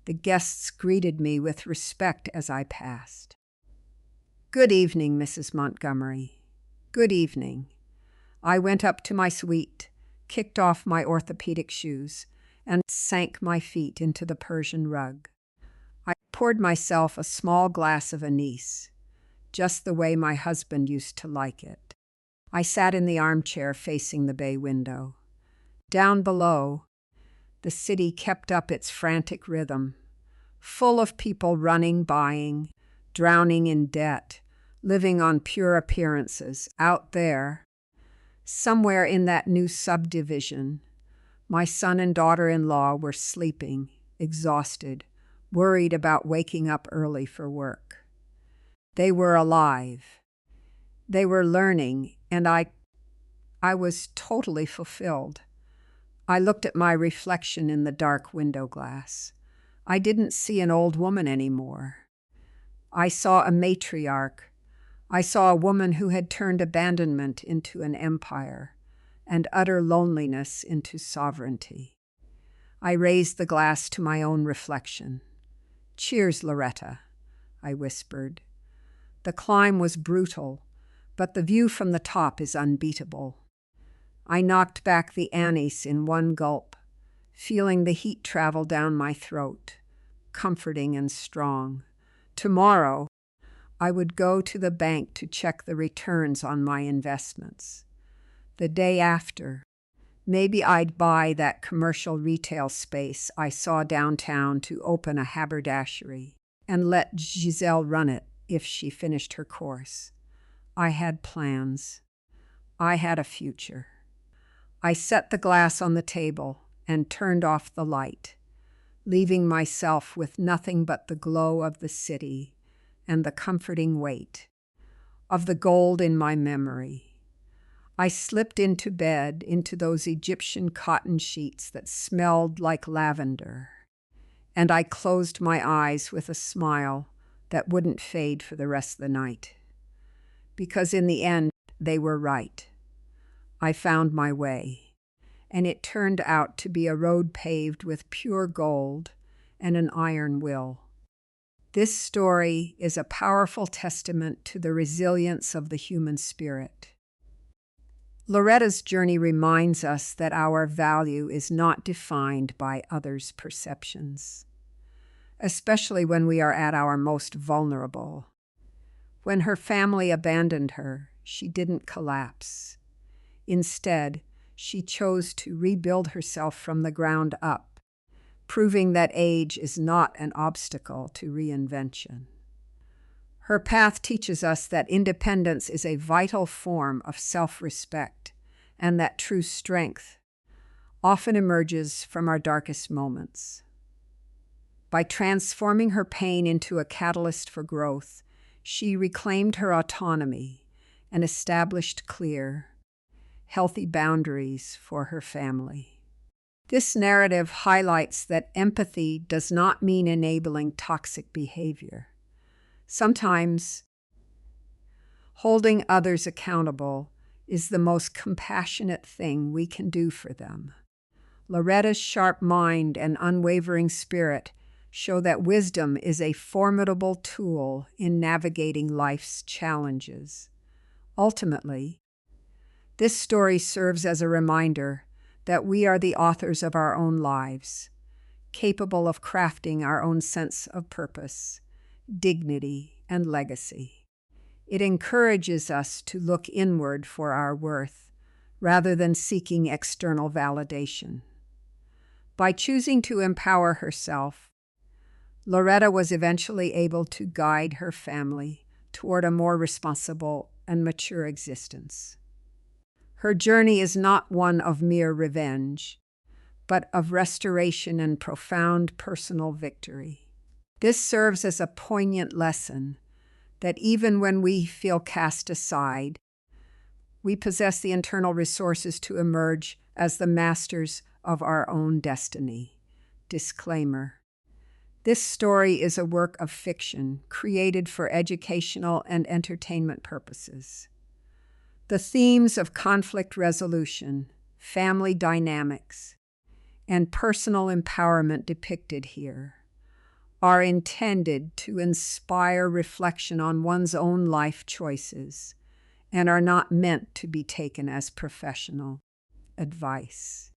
The guests greeted me with respect as I passed. Good evening, Mrs. Montgomery. Good evening. I went up to my suite, kicked off my orthopedic shoes, and sank my feet into the Persian rug. I poured myself a small glass of anise, just the way my husband used to like it. I sat in the armchair facing the bay window. Down below, the city kept up its frantic rhythm, full of people running, buying, drowning in debt, living on pure appearances. Out there, somewhere in that new subdivision, my son and daughter-in-law were sleeping, exhausted, worried about waking up early for work. They were alive. They were learning, and I was totally fulfilled. I looked at my reflection in the dark window glass. I didn't see an old woman anymore. I saw a matriarch. I saw a woman who had turned abandonment into an empire and utter loneliness into sovereignty. I raised the glass to my own reflection. "Cheers, Loretta," I whispered. The climb was brutal, but the view from the top is unbeatable. I knocked back the anise in one gulp, feeling the heat travel down my throat, comforting and strong. Tomorrow, I would go to the bank to check the returns on my investments. The day after, maybe I'd buy that commercial retail space I saw downtown to open a haberdashery and let Giselle run it if she finished her course. I had plans. I had a future. I set the glass on the table and turned off the light, leaving myself with nothing but the glow of the city and the comforting weight of the gold in my memory. I slipped into bed, into those Egyptian cotton sheets that smelled like lavender, and I closed my eyes with a smile that wouldn't fade for the rest of the night. Because in the end, they were right. I found my way, and it turned out to be a road paved with pure gold and an iron will. This story is a powerful testament to the resilience of the human spirit. Loretta's journey reminds us that our value is not defined by others' perceptions, especially when we are at our most vulnerable. When her family abandoned her, she didn't collapse. Instead, she chose to rebuild herself from the ground up, proving that age is not an obstacle to reinvention. Her path teaches us that independence is a vital form of self-respect and that true strength often emerges from our darkest moments. By transforming her pain into a catalyst for growth, she reclaimed her autonomy and established clear, healthy boundaries for her family. This narrative highlights that empathy does not mean enabling toxic behavior. Sometimes, holding others accountable is the most compassionate thing we can do for them. Loretta's sharp mind and unwavering spirit show that wisdom is a formidable tool in navigating life's challenges. Ultimately, this story serves as a reminder that we are the authors of our own lives, capable of crafting our own sense of purpose, dignity, and legacy. It encourages us to look inward for our worth, rather than seeking external validation. By choosing to empower herself, Loretta was eventually able to guide her family toward a more responsible and mature existence. Her journey is not one of mere revenge, but of restoration and profound personal victory. This serves as a poignant lesson that even when we feel cast aside, we possess the internal resources to emerge as the masters of our own destiny. Disclaimer: this story is a work of fiction created for educational and entertainment purposes. The themes of conflict resolution, family dynamics, and personal empowerment depicted here are intended to inspire reflection on one's own life choices and are not meant to be taken as professional advice.